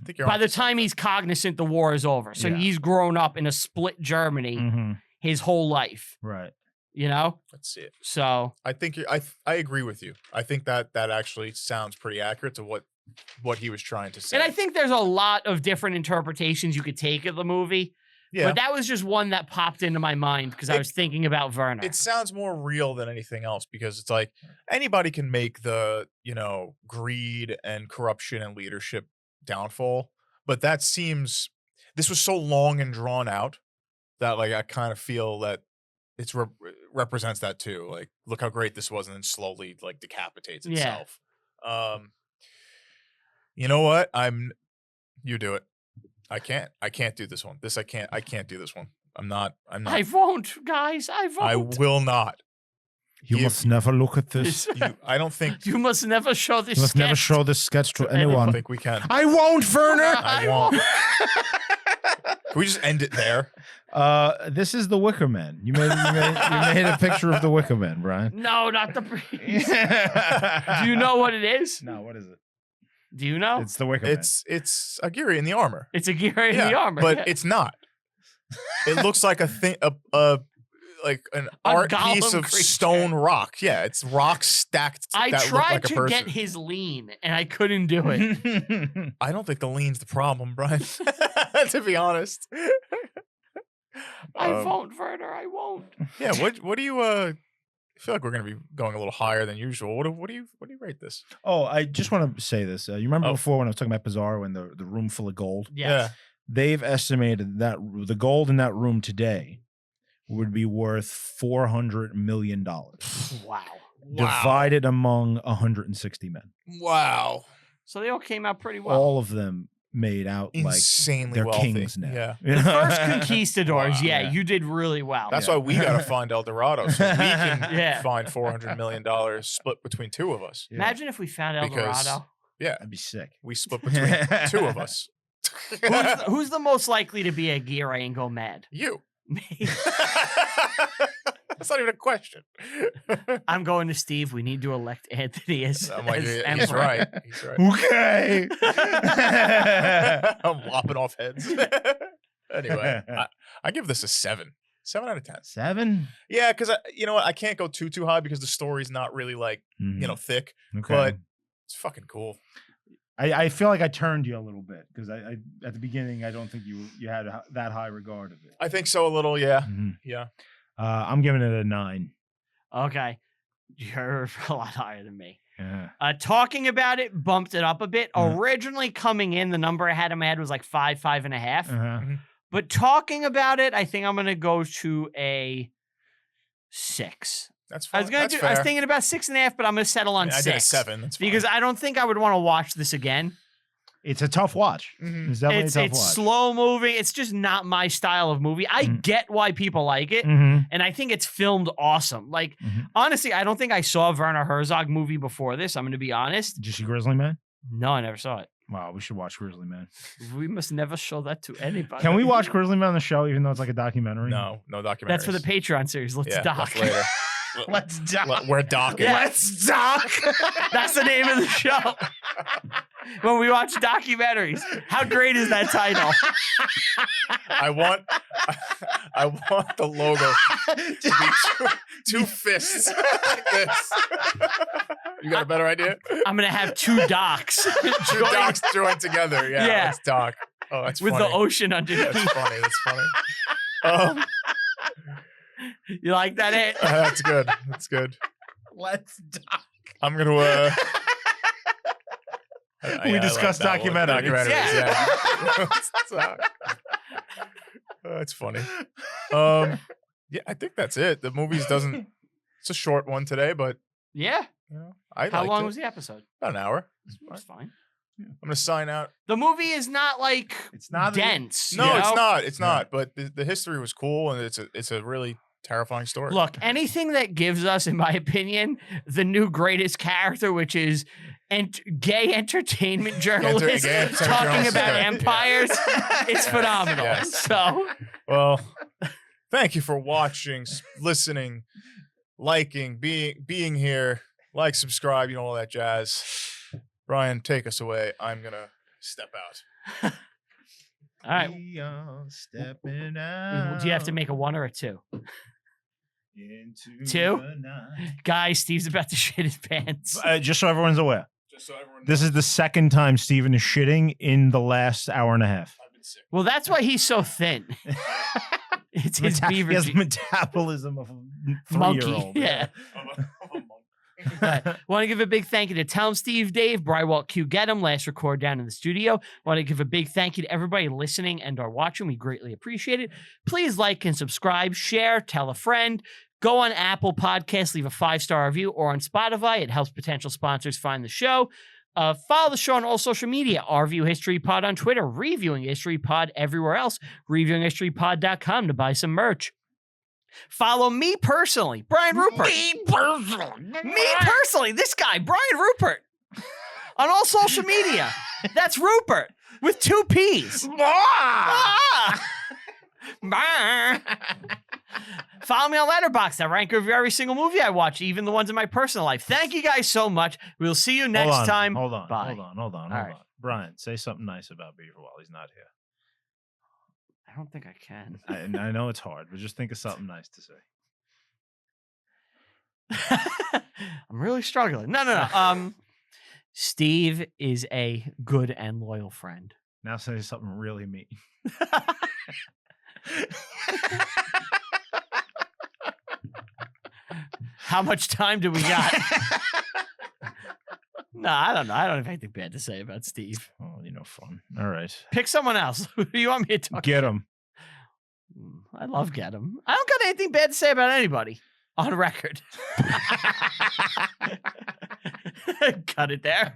B: I think you're
A: By the
B: onto
A: time he's cognizant, the war is over. So
C: Yeah.
A: he's grown up in a split Germany
C: Mm-hmm.
A: his whole life,
C: Right.
A: you know?
B: Let's see it.
A: So
B: I think I agree with you. I think that actually sounds pretty accurate to what he was trying to say.
A: and I think there's a lot of different interpretations you could take of the movie.
B: yeah,
A: But that was just one that popped into my mind because I was thinking about Werner.
B: it sounds more real than anything else because it's like anybody can make the greed and corruption and leadership downfall, but this was so long and drawn out that like I kind of feel that it's represents that too. Like, look how great this was, and then slowly like decapitates
A: Yeah.
B: itself. You know what? You do it. I can't do this one. I can't do this one. I'm not.
A: I won't, guys. I won't.
B: I will not.
C: You
B: You-
C: must never look at this.
B: I don't think.
A: You must never show this.
C: You must never
A: sketch.
C: show this sketch to
B: I don't
C: anyone.
B: think we can.
C: I won't, Werner.
B: I won't. Can we just end it there?
C: This is the Wicker Man. You made a picture of the Wicker Man, Brian.
A: No, not the priest. Do you know what it is?
C: No, what is it?
A: Do you know?
C: It's the Wicker Man.
B: It's Aguirre in the armor.
A: It's Aguirre in the armor.
B: but
A: yeah.
B: it's not. It looks like a thing, like an
A: A
B: art piece
A: golem
B: of
A: creature.
B: stone rock. Yeah, it's rocks stacked.
A: I
B: that look
A: tried
B: like a
A: to
B: person.
A: get his lean, and I couldn't do it.
B: I don't think the lean's the problem, Brian. To be honest.
A: I won't, Werner. I won't.
B: Yeah. What do you? I feel like we're gonna be going a little higher than usual. What do you rate this?
C: Oh, I just want to say this. You remember
B: Oh.
C: before when I was talking about Bizarro and the room full of gold?
A: Yes.
C: They've estimated that the gold in that room today would be worth $400 million,
A: Wow.
C: divided among 160 men.
B: Wow.
A: So they all came out pretty well.
C: All of them made out
B: Insanely
C: like they're
B: wealthy.
C: kings now.
B: Yeah.
A: The first conquistadors,
B: Wow.
A: yeah,
C: Yeah.
A: you did really well.
B: That's why we gotta find El Dorado so we can
A: Yeah.
B: find $400 million split between two of us.
C: Yeah.
A: Imagine if we found El
B: Because-
A: Dorado.
B: Yeah,
C: That'd be sick.
B: we split between two of us.
A: Who's the most likely to be Aguirre and go mad?
B: You.
A: Me.
B: That's not even a question.
A: I'm going to Steve. We need to elect Anthony as,
B: I'm like,
A: as
B: he's
A: emperor.
B: right. He's right.
C: Okay.
B: I'm lopping off heads. Anyway, I give this a 7. 7 out of 10.
C: 7.
B: Yeah, because you know what? I can't go too high because the story's not really like thick,
C: Okay.
B: but it's fucking cool.
C: I feel like I turned you a little bit because I at the beginning I don't think you had that high regard of it.
B: I think so a little. Yeah,
C: Mhm.
B: yeah.
C: I'm giving it a 9.
A: Okay. You're a lot higher than me.
C: Yeah.
A: Talking about it bumped it up a bit.
C: Mhm.
A: Originally coming in, the number I had in my head was like 5.5.
C: Uh-huh.
A: But talking about it, I think I'm gonna go to a 6.
B: That's
A: I
B: fine.
A: was gonna
B: That's
A: I
B: fair.
A: was thinking about 6.5, but I'm gonna settle on
B: I
A: 6.
B: did a 7. That's fine.
A: Because I don't think I would want to watch this again.
C: It's a tough watch.
B: Mhm.
C: It's definitely a tough
A: It's
C: watch.
A: slow moving. It's just not my style of movie. I get why people like it,
C: Mhm.
A: and I think it's filmed awesome. Like,
C: Mhm.
A: honestly, I don't think I saw a Werner Herzog movie before this. I'm going to be honest.
C: Did you see Grizzly Man?
A: No, I never saw it.
C: Wow, we should watch Grizzly Man.
A: We must never show that to anybody.
C: Can we watch Grizzly Man on the show, even though it's like a documentary?
B: no documentaries.
A: That's for the Patreon series. Let's
B: yeah,
A: doc.
B: that's later.
C: Let's doc.
B: We're docking.
A: Yeah.
C: Let's doc.
A: That's the name of the show. When we watch documentaries. How great is that title?
B: I want the logo to be two fists like this. You got a better idea?
A: I'm going to have 2 docs.
B: Two docs joined together. Yeah,
A: Yeah.
B: let's doc. Oh, that's
A: with
B: funny.
A: the ocean underneath.
B: That's funny. That's funny.
A: You like that? Ed?
B: That's good. That's good.
C: Let's doc.
B: I'm gonna.
C: We discussed
B: that one.
C: documentaries.
B: Yeah. Let's talk. That's funny. Yeah, I think that's it. The movies doesn't. It's a short one today, but
A: Yeah.
B: you know, I
A: How
B: liked
A: long
B: it.
A: was the episode?
B: About an hour.
A: It's fine.
B: I'm gonna sign out.
A: The movie is not like
C: It's not
A: dense.
B: No,
A: you
B: it's
A: know?
B: not. It's not. But the history was cool, and it's a really terrifying story.
A: Look, anything that gives us, in my opinion, the new greatest character, which is gay entertainment journalist
B: gay entertainment
A: talking
B: journalist,
A: about
B: yeah.
A: empires, it's phenomenal.
B: Yes.
A: So,
B: Well, thank you for watching, listening, liking, being here. Like, subscribe, you know, all that jazz. Brian, take us away. I'm gonna step out.
A: all right.
C: We are stepping out.
A: Do you have to make a 1 or a 2?
C: into
A: 2?
C: the night.
A: Guys, Steve's about to shit his pants.
C: Just so everyone's aware,
B: Just so everyone
C: this is the second time Steven is shitting in the last hour and a half.
B: I've been sick.
A: Well, that's why he's so thin. It's his beaver.
C: He has the
A: gene-
C: metabolism of a
A: Monkey.
C: 3-year-old.
A: Yeah.
B: I'm a monk.
A: Want to give a big thank you to Tell 'em Steve, Dave, Brywalt Q, Get 'em, last record down in the studio. Want to give a big thank you to everybody listening and or watching. We greatly appreciate it. Please like and subscribe, share, tell a friend. Go on Apple Podcasts, leave a 5-star review, or on Spotify. It helps potential sponsors find the show. Follow the show on all social media. Review History Pod on Twitter, Reviewing History Pod everywhere else, reviewinghistorypod.com to buy some merch. Follow me personally, Brian Rupert. Me personally, this guy, Brian Rupert, on all social media. That's Rupert with 2 P's. Ah! Bah. Follow me on Letterboxd. I rank review every single movie I watch, even the ones in my personal life. Thank you guys so much. We'll see you next time.
C: Hold on.
A: Bye.
C: Hold on.
A: All right.
C: Brian, say something nice about Beaver while he's not here.
A: I don't think I can.
C: I know it's hard, but just think of something nice to say.
A: I'm really struggling. No. Steve is a good and loyal friend.
C: Now say something really mean.
A: How much time do we got? No, I don't know. I don't have anything bad to say about Steve.
C: Oh, fun. All right.
A: Pick someone else. Who do you want me to talk?
C: Get him.
A: I love Get 'em. I don't got anything bad to say about anybody on record. Cut it there.